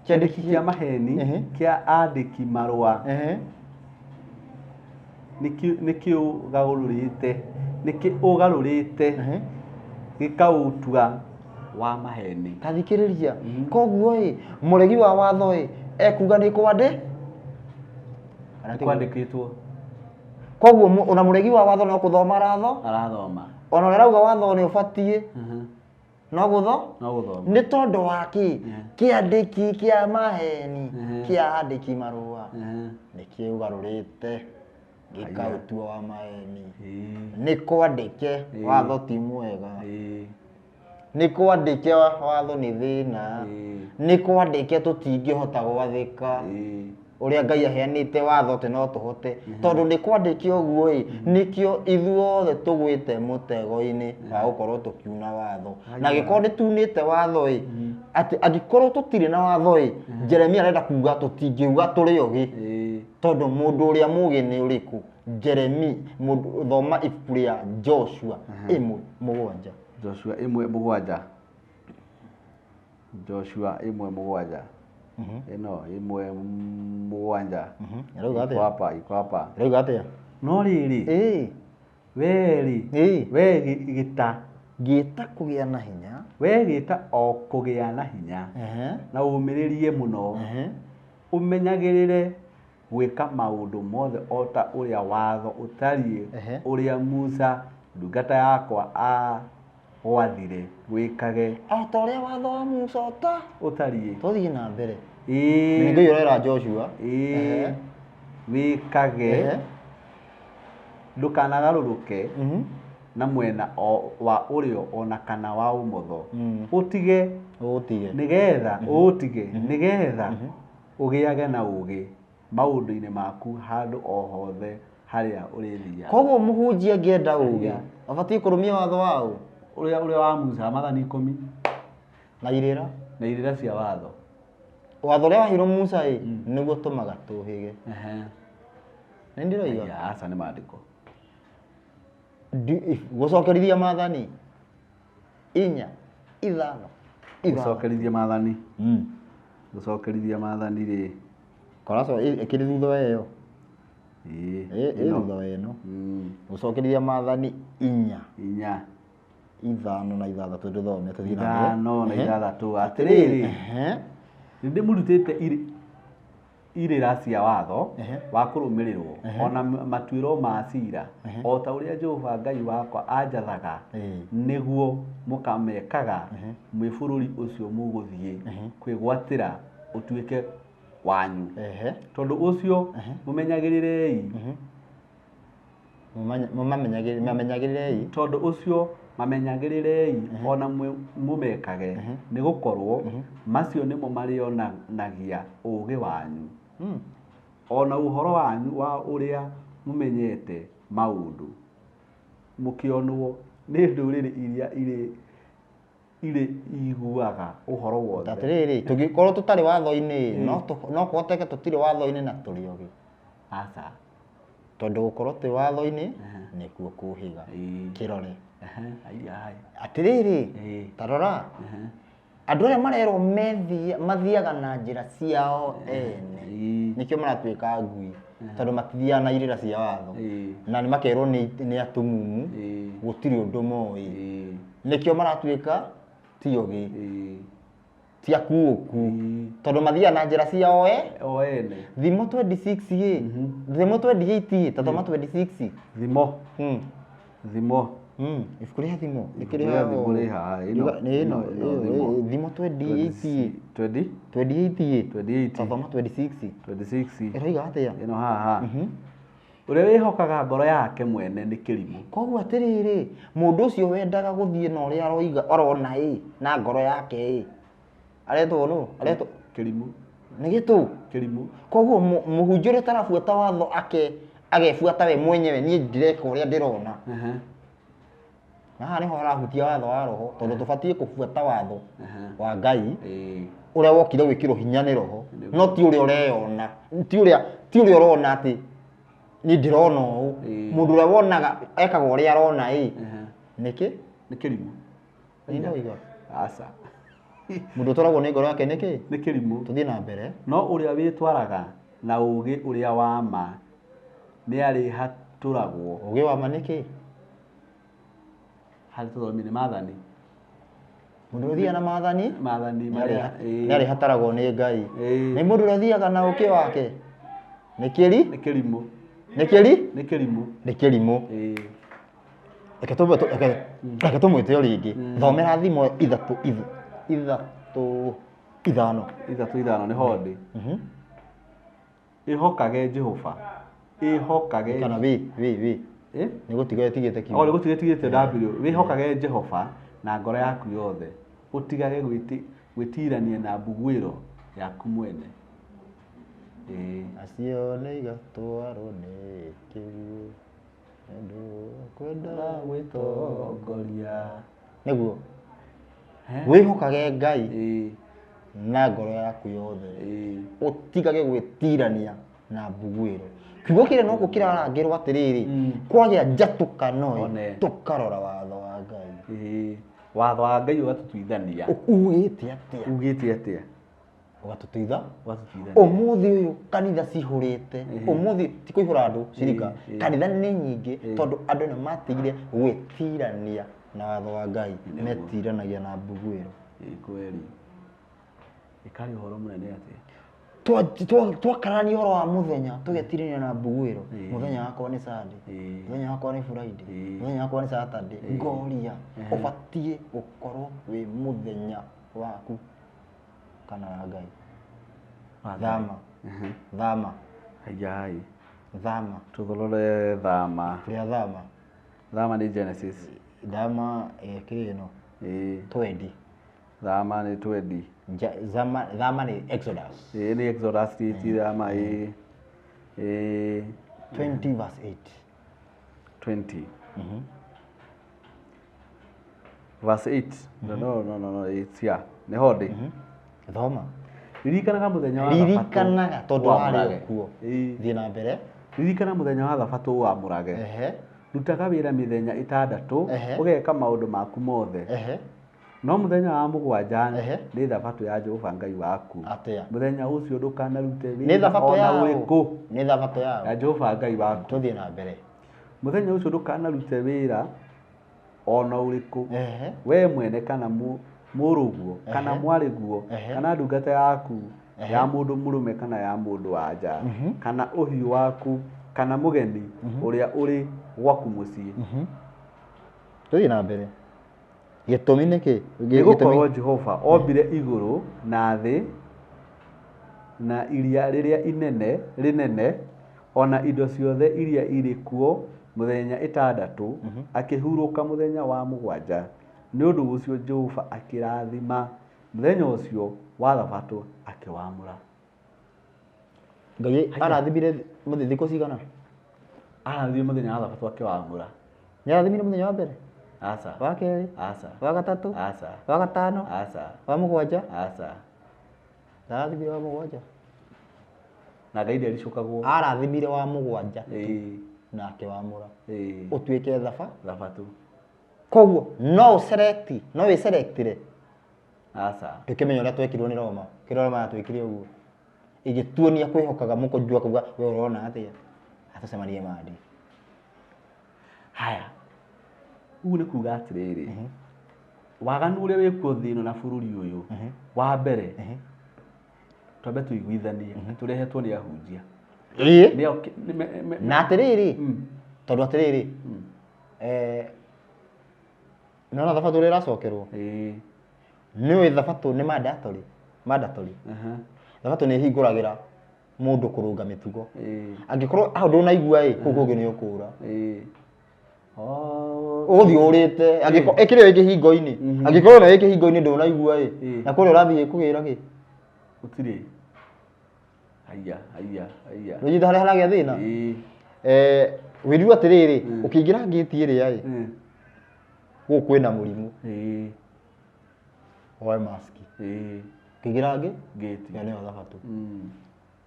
kiandiki kia maheni kia andiki marua. Niki ugarurite gikautua wa maheni. Tathikiriria. Koguo muregi wa watho ekuga ni kwande kwandikitwo. Koguo ona muregi wa watho no kuthoma arathoma. Ona urauga watho ni ubatie no guthoma ni tondu wa ki kiandiki kia maheni kia andiki marua ni kiugarurite gikautua wa maheni ni kwandike watho ti mwega ni kwandike watho ni thina ni kwandike tutingihota gwathika uria Ngai aheanite watho te no tuhote tondu ni kwandike uguo nikio ithuothe tugwite mutego-ini wa gukorwo tukiuna watho na gikorwo tunite watho ati angikorwo tutire na watho Jeremia arenda kuga tutingiuga turi ogi tondu mundu uria mugi ni uriku Jeremia mundu thoma ibuku ria Joshua 1:7 Joshua 1:7 Joshua 1:7 ino 1:7 iko hapa rauga atia no riri we gita kugia na hinya we gita o kugia na hinya na umiririe muno umenyagirire gwika maundu mothe ota uria watho utarie uria Musa ndungata yakwa wathire wikage ota uria watho wa Musa utarie tuthie na mbere ni Ngai urera Joshua wikage ndukanagaruruke na mwena wa urio ona kana wa umotho utige nigetha ugiage na ugi maundu-ini maku handu o hothe haria urithia. Koguo muhunjia ngienda ugi abatie kurumia watho wao uria wa Musa mathani 10 na irira cia watho. Watho uria wahirwo Musa niguo tumaga tuhige. Ni ndiroiga asa ni maandiko gucokerithia mathani 4 5 gucokerithia mathani ri koraso ikiri thutha weyo thutha weno gucokerithia mathani 4 5 na 6 tuthome tuthie na 5 na 6 atiriri ndi murutite irira cia watho wa kurumirirwo ona matuiro ma cira o ta uria Jehova Ngai wakwa anjathaga niguo mukamekaga mwi bururi ucio muguthie kwigwatira utuike wanyu tondu ucio mumenyagirirei tondu ucio mamenyagirirei ona mumekage ni gukorwo macio nimo marionagia ugi wanyu ona uhoro wanyu wa uria mumenyete maundu mukionwo ni nduriri iria ire iguaga uhoro wothe. Tatiriri tugikorwo tutari watho-ini no kuhoteke tutire watho-ini na turi ogi asa tondu gukorwo ti watho-ini nikuo kuhiga kirore atiriri tarora andũ arĩa marerwo mathiaga na njĩra ciao ene nĩkĩo maratwĩka ngui tondũ matithiaga na irĩra cia watho na nĩmakerwo nĩ atumumu gũtirĩ ũndũ moĩ nĩkĩo maratwĩka tiogi tia kuoku tondũ mathiaga na njĩra ciao ene thimo 26 thimo 28 tondũ ma 26 thimo ibuku rĩa thimo ikĩrĩha thimo 28 tondũ ma 26 ĩroiga atĩa ĩno haha ũrĩa wĩhokaga ngoro yake mwene nĩ kĩrimũ. Koguo atĩrĩrĩ mũndũ ũcio wendaga gũthiĩ na ũrĩa arona na ngoro yake aretwo no aretwo kĩrimũ nĩ gĩtũ kĩrimũ. Koguo mũhunjia ũrĩa tarabuata watho agebuata we mwenyewe niĩ ndireka ũrĩa ndĩrona haha nĩho arahutia watho wa roho tondũ tũbatiĩ kũbuata watho wa Ngai ũrĩa wokire gwĩkĩrwo hinya nĩ roho no ti ũrĩa ũreyona ti ũrĩa ũrona atĩ ni ndirona ũũ mũndũ ũrĩa wonaga ekaga ũrĩa arona nĩkĩ nĩ kĩrimũ nĩndoiga aca mũndũ ũtwaragwo nĩ ngoro yake nĩkĩ nĩ kĩrimũ. Tũthiĩ na mbere No ũrĩa wĩtwaraga na ũũgĩ ũrĩa wa ma nĩ arĩhatũragwo. Ũũgĩ wa ma nĩkĩ harĩ tũthomire nĩ maathani. Mũndũ ũrĩa ũthiaga na maathani marĩa nĩ arĩhataragwo nĩ Ngai. Nĩ mũndũ ũrĩa ũthiaga na ũũgĩ wake nĩ kĩrimũ. Nĩ kĩrimũ. Reke tũmwĩte o rĩngĩ thomera thimo 5 nĩ hodĩ. Ĩhokage Jehova kana nĩ gũtiga ĩtigĩte kiugo nĩ gũtigĩtigĩte wĩhokage Jehova na ngoro yaku yothe ũtigage gwĩtirania na mbugũĩro yaku mwene. Acio nĩ igatwarwo nĩ kĩguũ andũ kwenda gwĩtongoria nĩguo wĩhokage Ngai na ngoro yaku yothe ũtigage gwĩtirania na mbugũĩro. Kiugo kĩrĩa no kĩrarangĩrwo atĩrĩrĩ kwagĩa njatũkano tũkarora watho wa Ngai. Watho wa Ngai ũgatũtuithania ugĩte atĩa ũgatũtuitha ũmũthĩ ũyũ kanitha cihũrĩte ũmũthĩ ti kũihũra andũ ciringa kanitha nĩ nyingĩ tondũ andũ nĩ matigire gwĩtirania na watho wa Ngai metiranagia na mbugũĩro. Kweli ĩkarĩ ũhoro mũnene atĩa twakarania ũhoro wa mũthenya tũgetirania na mbugũĩro. Mũthenya wakwa nĩ Sunday, mũthenya wakwa nĩ Friday, mũthenya wakwa nĩ Saturday. Ngoria ũbatiĩ gũkorwo wĩ mũthenya waku kana wa Ngai. Thama tũthorore thama. Thama nĩ Genesis. Thama kĩrĩno 20. Thama nĩ 20. Thama nĩ Exodus. Nĩ Exodus ti thama 20 verse 8. 20. Verse 8. No, it's here. Nĩ hodĩ. Thoma. Ririkanaga mũthenya wa ririkanaga tondũ warĩ kuo. Thiĩ na mbere. Ririkana mũthenya wa Thabatũ wamũrage. Rutaga wĩra mĩthenya 6 ũgeka maũndũ maku mothe. No mũthenya wa 7 nĩ Thabatũ ya Jehova Ngai waku. Mũthenya ũcio ndũkanarute wĩra ona ũrĩkũ. Nĩ Thabatũ ya Jehova Ngai waku. Tũthiĩ na mbere. Mũthenya ũcio ndũkanarute wĩra ona ũrĩkũ. We mwene kana mũrũguo kana mwarĩguo kana ndungata yaku ya mũndũ mũrũme kana ya mũndũ wa nja kana ũhiũ waku kana mũgeni ũrĩa ũrĩ gwaku mũciĩ. Tũthiĩ na mbere. Gĩtũmi nĩkĩ? Nĩgũkorwo Jehova ombire igũrũ na thĩ na iria rĩrĩa inene rĩnene ona indo ciothe iria irĩ kuo mũthenya 6 akĩhurũka mũthenya wa 7. Nĩ ũndũ ũcio Jehova akĩrathima mũthenya ũcio wa Thabatũ akĩwamũra. Ngai arathimire thikũ cigana? Arathimire mũthenya wa Thabatũ akĩwamũra. Nĩ arathimire mũthenya wa mbere? Aca. Wa kerĩ? Aca. Wa gatatũ? Aca. Wa gatano? Aca. Wa 7? Aca. Arathimire wa 7. Na Ngai ndaricũkagwo. Arathimire wa 7 na akĩwamũra. Ũtuĩke Thabatũ. Thabatũ. Koguo no ũselecti, no wĩselectire asa tukimenya uria twekirwo ni Roma kira Roma twekire uguo igituonia kwihokaga muko njua kuga we urona atia atacemanie madi haya ugu ni kuga atiriri waganu uria wikuo thino na bururi uyu wa mbere twambe tuiguithanie turehetwo ni ahunjia na atiriri tondu atiriri nona thabatu ria racokerwo niwe thabatu ni mandatory thabatu ni hinguragira mundu kurunga mitugo angikorwo aho ndunaigua kuko ngi ni ukura uthi urite angikorwo ikire iki hingo-ini angikorwo na iki hingo-ini ndunaigua na kuri urathie kugira ki utire aya rujitha hali halagia thina wirua atiriri ukiingira ngiti iria guku kwina murimu oe maski kigira ngi ngiti ya ni thabatu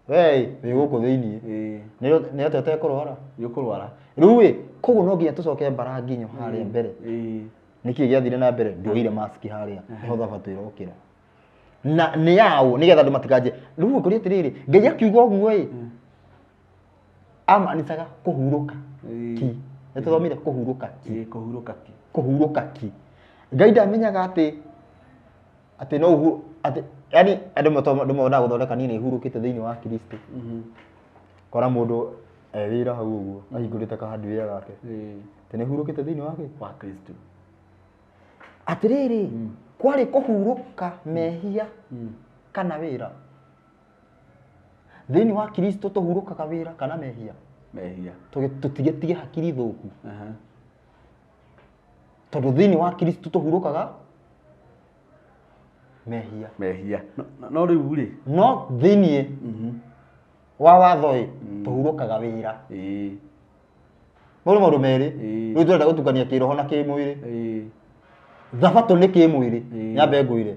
wei wi guku thiini ni atete kurwara yukurwara riu koguo no nginya tucoke mbara nginyo haria mbere niki giathire na mbere ndoire maski haria niho thabatu irokira na ni yao nigetha andu matikaje riu ngori atiriri ngai akiuga uguo amanicaga kuhuruka ki nituthomire kuhuruka ki ngai ndamenyaga ati no yani andu mona guthondeka nini ihurukite thiini wa Kristo kora mundu wira hau uguo ahingurite kahandu gake tene hurukite thiini wa Kristo atiriri kwari kuhuruka mehia kana wira thiini wa Kristo tuhurukaga wira kana mehia tutigetige hakiri thuku tondu thiini wa Kristo tuhurukaga mehia no riu ri no thiini wa watho tuhurukaga wira maundu meri riu turenda gutukania kiroho na kimwiri thabatu ni kimwiri nyambe nguire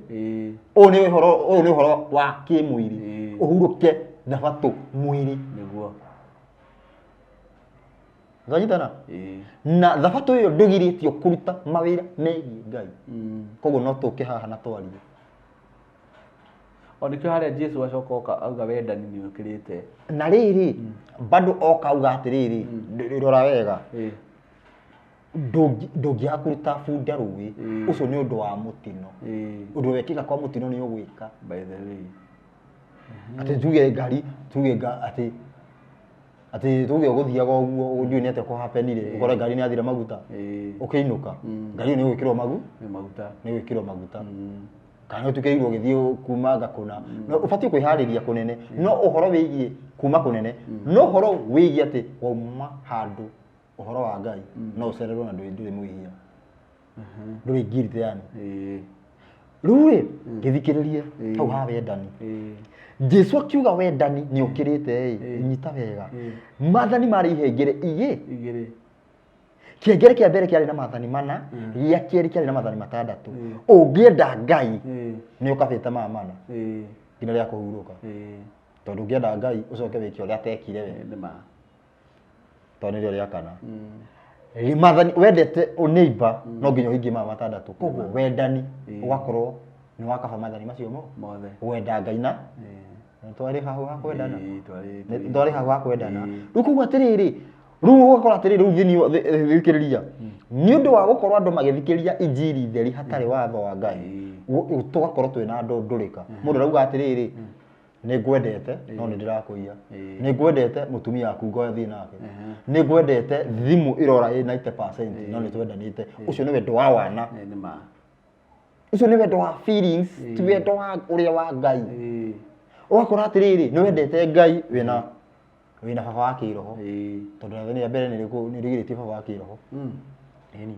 uyu ni uhoro wa kimwiri uhuruke thabatu mwiri niguo zanyitana na thabatu iyo ndugiritio kuruta mawira megie Ngai koguo no tuke haha na twarie onikio haria Jesu acoka auga wendani ni ukirite na riri bado okauga atiriri rora wega ndungia kuruta bunda ruwi ucio ni undu wa mutino undu wekika kwa mutino ni ugwika by the way ati tuge ngari ati tuge guthiaga uguo unjui ni ate ko happenire ukore ngari ni athira maguta ukiinuka ngari ni gwikirwo maguta kana tukeirwo githio kuma gakuna no ubati kwihariria kunene no uhoro wigie kuma kunene no uhoro wigie ati wauma handu uhoro wa Ngai no ucererwo na nduri mwihia nduri ngirite yani ruwe githikiririe hau ha wendani Jesu akiuga wendani ni ukirite nyita wega mathani mari ihengere igire kiengere kia mbere kiari na mathani mana gĩa keri kiari na mathani matandatu ungienda Ngai ni ukabita mana ngina ria kuhuruka tondu ungienda Ngai ucoke wiki uria atekire we tondu rio ria kana mathani wendete uneiba no nginya uhingie matandatu koguo wendani ugakorwo ni wakaba mathani macio mothe wenda Ngai na twari hahu ha kwendana twari hahu ha kwendana rukugu atiriri riu ugakora atiriri riu thiini thikiriria ni undu wa gukorwo andu magithikiriria injiri theri hatari watho wa Ngai tugakorwo twina ndurika mundu rauga atiriri ni ngwendete no ni ndirakuia ni ngwendete mutumia aku ngothi nake ni ngwendete thimu irora 90% no ni twendanite ucio ni wendo wa wana ucio ni wendo wa feelings ti wendo wa uria wa Ngai ugakora atiriri ni wendete Ngai wina baba wa kiroho tondu thani ya mbere ni rigirite baba wa kiroho eni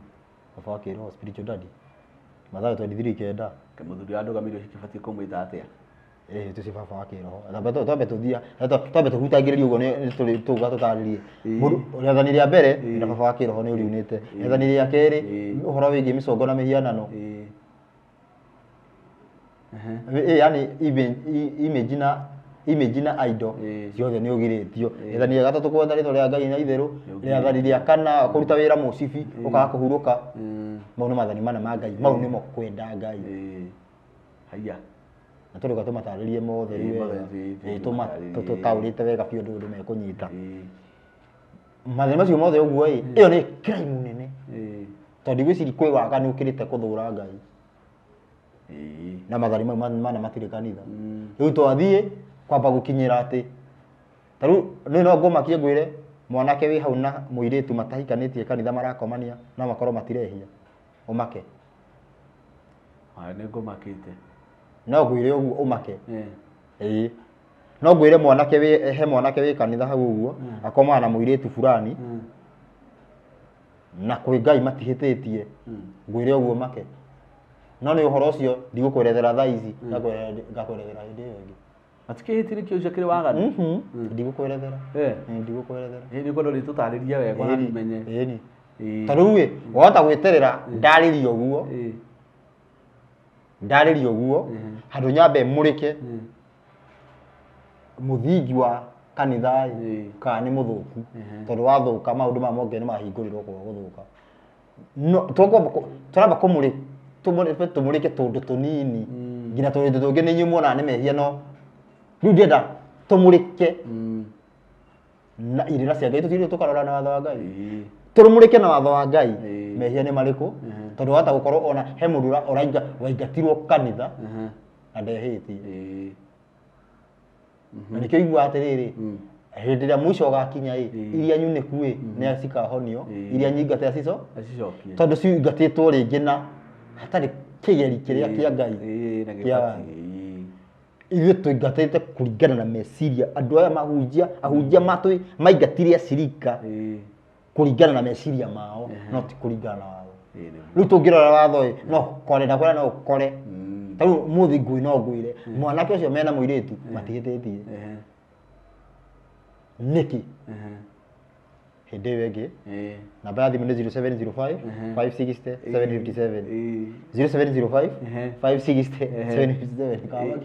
baba wa kiroho spiritual daddy Mathayo 23:9 kamuthuri andu gamirio hikibati kumwita atia tuci baba wa kiroho na twambe tuthia twambe tuhutangiririe uguo ni tuga tutaririe rethani ria mbere na baba wa kiroho ni uriunite rethani ria keri uhoro wigie micongo na mihianano yani image na idol ciothe ni ugiritio rethani ria gatatu kwenda ritho ria Ngai na itheru rethani ria kana kuruta wira mucibi ukaga kuhuruka mau ni mathani mana ma Ngai mau nimo kwenda Ngai haya na tũrĩka tũmatarĩrie mothe wega tũtaũrĩte wega biũ ũndũ mekũnyita mathĩna macio mothe ũguo ĩyo nĩ crime nene tondũ gwĩciria kwĩ waganu ũkĩrĩte kũthũra Ngai na mathari mau mana matirĩ kanitha rĩu twathiĩ kwamba gũkinyĩra atĩ tarĩu nĩ no ngũmakie ngwĩre mwanake wĩ hau na mũirĩtu matahikanĩtie kanitha marakomania no makorwo matirehia ũmake nĩ ngũmakĩte no ngwĩre ũguo ũmake no ngwĩre mwanake he mwanake wĩ kanitha hau ũguo akomana na mũirĩtu fulani na kwĩ Ngai matihĩtĩtie ngwĩre ũguo ũmake no nĩ ũhoro ũcio ndigũkwerethera thaa ici ngakwerethera hĩndĩ ĩyo ĩngĩ matikĩhĩtire kĩo ũcio kĩrĩ waganu ndigũkwerethera ndigũkwerethera nĩ ũkwenda ũrĩtũtarĩrie wega na tũmenye tondũ wahota gwĩterera ndarĩrie ũguo handũ nyambe mũrĩke mũthingi wa kanitha kana nĩ mũthũku tondũ wathũka maũndũ ma monge nĩ mahingũrĩrwo kwa gũthũka no tũramba tũmũrĩke tũndũ tũnini nginya tũndũ tũngĩ nĩ inyuĩ muonaga nĩ mehia no rĩu ndĩrenda tũmũrĩke na irĩra cia Ngai tũtirĩ tũkarora na watho wa Ngai tũmũrĩke na watho wa Ngai mehia nĩ marĩkũ tondũ wahota gũkorwo ona he mũndũ waingatirwo kanitha na ndehĩtie na nĩkĩo iguaga atĩrĩrĩ hĩndĩ ĩrĩa mũico ũgakinya iria nyunĩku nĩ cikahonio iria nyingate acicokie tondũ cingatĩtwo rĩngĩ na hatarĩ kĩgeri kĩrĩa kĩa Ngai ithuĩ tũingatĩte kũringana na meciria andũ aya ahunjia maingatire acirika kũringana na meciria mao no ti kũringana na watho rĩu tũngĩrora watho no kore na kwĩra no ũkore tarĩu mũthĩ ngui no ngwĩre mwanake ũcio mena mũirĩtu matihĩtĩtie nĩkĩ hĩndĩ ĩyo ĩngĩ namba ya thimũ nĩ 0705 560 757 0705 560 757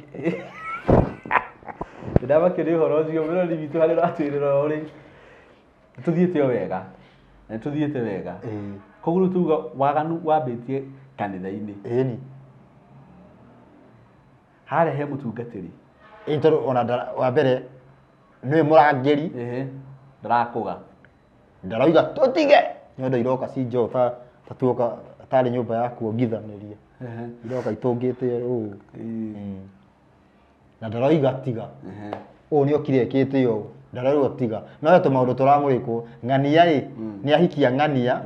ndamakĩrĩ ũhoro ũcio mũrori witũ harĩ ratwĩrĩra ũrĩ tũthiĩte wega na tũthiĩte wega koguo tuga waganu wambĩtie kanitha-inĩ ĩni harĩa he mũtungatĩri tondũ ona wa mbere nĩwe mũrangĩri ndarakũga ndarauga tũtige nyondo iroka cinjo ta tuoka tarĩ nyũmba ya kuongithanĩria iroka itũngĩte ũũ na ndaroiga tiga ũũ nĩ okire ekĩte ũũ ndaroiga tiga no he tũmaũndũ tũramũrĩkwo ng'ania nĩ ahikia ng'ania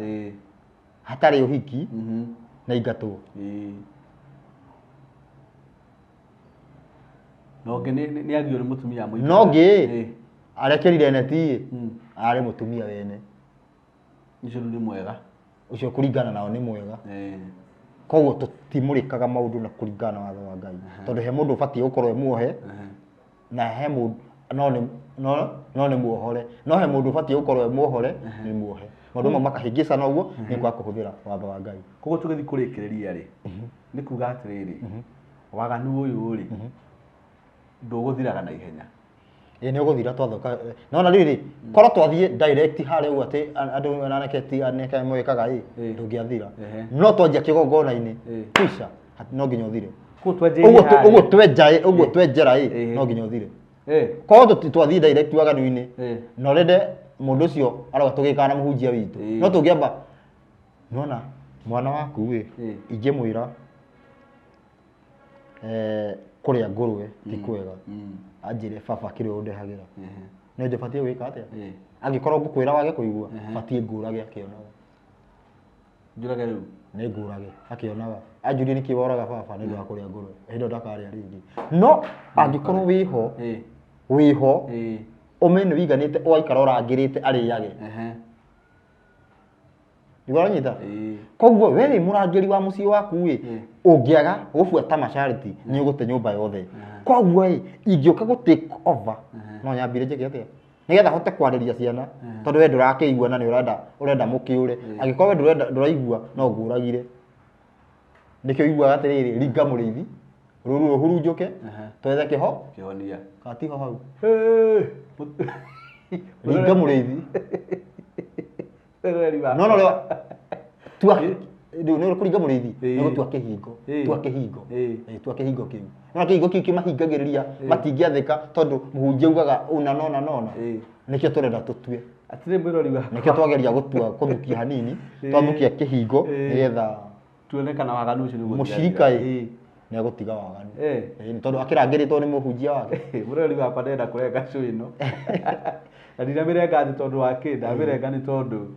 hatarĩ ũhiki na ingatwo nongĩ nĩ agio nĩ mũtumia mũingĩ nongĩ arekerire neti arĩ mũtumia wene ũcio nĩ mwega ũcio kũringana nao nĩ mwega koguo tũtimũrĩkaga maũndũ na kũringana na watho wa Ngai tondũ he mũndũ ũbatiĩ gũkorwo muohe na he mũndũ no nĩ muohore no he mũndũ ũbatiĩ gũkorwo muohore nĩ muohe maũndũ mau makahĩngĩcana ũguo nĩ kwa kũhũthĩra watho wa Ngai koguo tũgĩthiĩ kũrĩkĩrĩria rĩ nĩ kuga atĩrĩrĩ waganu ũyũ rĩ ndũgũthiraga na ihenya nĩ ũgũthira twathoka nona rĩrĩ korwo twathiĩ direct harĩa ũguo atĩ andũ anake mwĩkaga ndũngĩathira no twanjia kĩgongona-inĩ kisha no nginya ũthire ũguo twenjera no nginya ũthire korwo twathiĩ direct waganu-inĩ no rende mũndũ ũcio arauga tũgĩkaga na mũhunjia witũ no tũngĩamba nona mwana waku ingĩmwĩra kũrĩa ngũrwe ti kwega anjĩre baba kĩrĩa ũndehagĩra no nje batiĩ gwĩka atĩa angĩkorwo ngũkwĩra wage kũigua batiĩ ngũrage akĩonaga njũrage rĩu nĩ ngũrage akĩonaga anjũrie nĩkĩ woraga baba nĩ ũndũ wa kũrĩa ngũrwe hĩndĩ ĩyo ndakarĩa rĩngĩ no angĩkorwo wĩho ũmenye wĩiganĩte ũgaikara ũrangĩrĩte arĩage nĩwanyita koguo we wĩ mũrangĩri wa mũciĩ waku ũngĩaga gũbuata masharti nĩ ũgũte nyũmba yothe koguo ingĩũka gũ take over no nyambire njĩke atĩa nĩgetha hote kwarĩria ciana tondũ we ndũrakĩigua na nĩ ũrenda mũkĩũre angĩkorwo we ndũraigua no ngũragire nĩkĩo iguaga atĩrĩrĩ ringa mũrĩithi rũru rũhurunjũke twethe kĩhonia katiho hau ringa mũrĩithi no tua ndio kuringa murithi ndio twake hingo twake hingo kiu na kihingo kiu kimahingagiriria matingiathika tondu muhunjia ugaga una nona nikio turenda tutue atire mwirori wa nikio twageria gutua kuthukia hanini twathukia kihingo nigetha tuonekana waganu ucio ni mushirika ni agutiga waganu ni tondu akirangiritwo ni muhunjia wake mwirori wakwa ndenda kurenga cui ino na ndina mirenga ndi tondu wa kinda mirenga ni tondu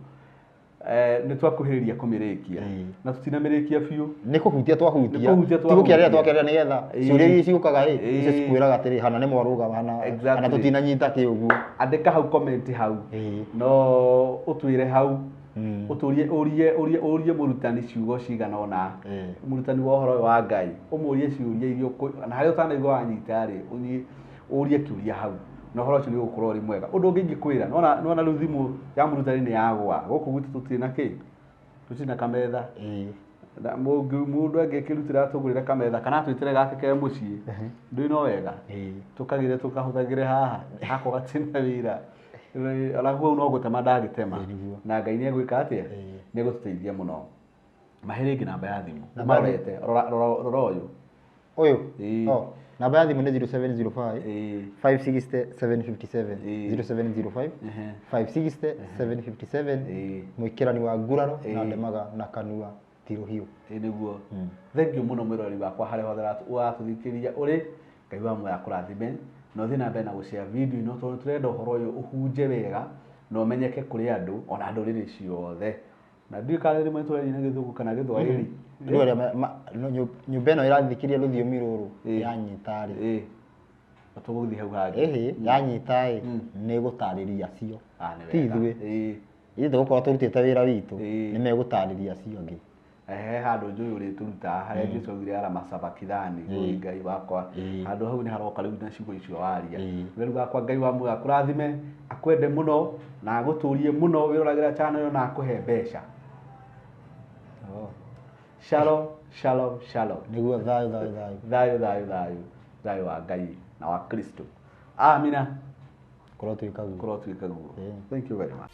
ni twakuhiriria kumirikia na tutinamirikia biu ni kuhutia twahutia tigukiaria twakiaria nigetha ciuria ici ciukaga ici cikwiraga atiri hana ni mwaruga hana tutinanyita kiuguo andika hau comment hau no utwire hau uturie murutani ciugo cigana ona murutani wa horo wa Ngai umurie ciuria irio na haria utanaigwa wanyita ri urie kiuria hau na horo ucio ni gukorwo ri mwega undu ungi ngikwira nona riu thimu ya murutani ni yagwa guku gwitu tutina ki tutina kametha na mundu angikirutira tugurire kametha kana twitire gake ke mucii ndu no wega tukagire tukahuthagire haha hako gatina wira alafu no gutema ndagitema na Ngai ni egwika atia ni gututeithia muno mahiringi namba ya thimu marete rora uyu namba ya thimu ni 0705 560 757 0705 560 757 mwikirani wa nguraro na ndemaga na kanua tiruhiu niguo thank you muno mwirori wakwa hare hothe watuthikiria uri Ngai wa moya kurathime no thina mbere na gushare video ino tondu turenda uhoro uyu uhunje wega no menyeke kuri andu ona nduriri ciothe na ndikari rimwe twarina githuku kana githwairi nyumba ino irathikiria ruthiumi ruru yanyitari batuguthi hau hangi yanyita ni gutariria cio ti ithue ithe gukorwo turutite wira witu ni megutariria cio ngi handu njuyu ri turuta haria Jesũ ara masabakithani Ngai wakwa handu hau ni haroka riu na ciugo icio waria riu wakwa Ngai wa muoyo akurathime akwende muno na aguturie muno wiroragira channel na akuhe mbeca shalom niguo thayo wa Ngai na wa Kristo amina korwo twikaguo thank you very much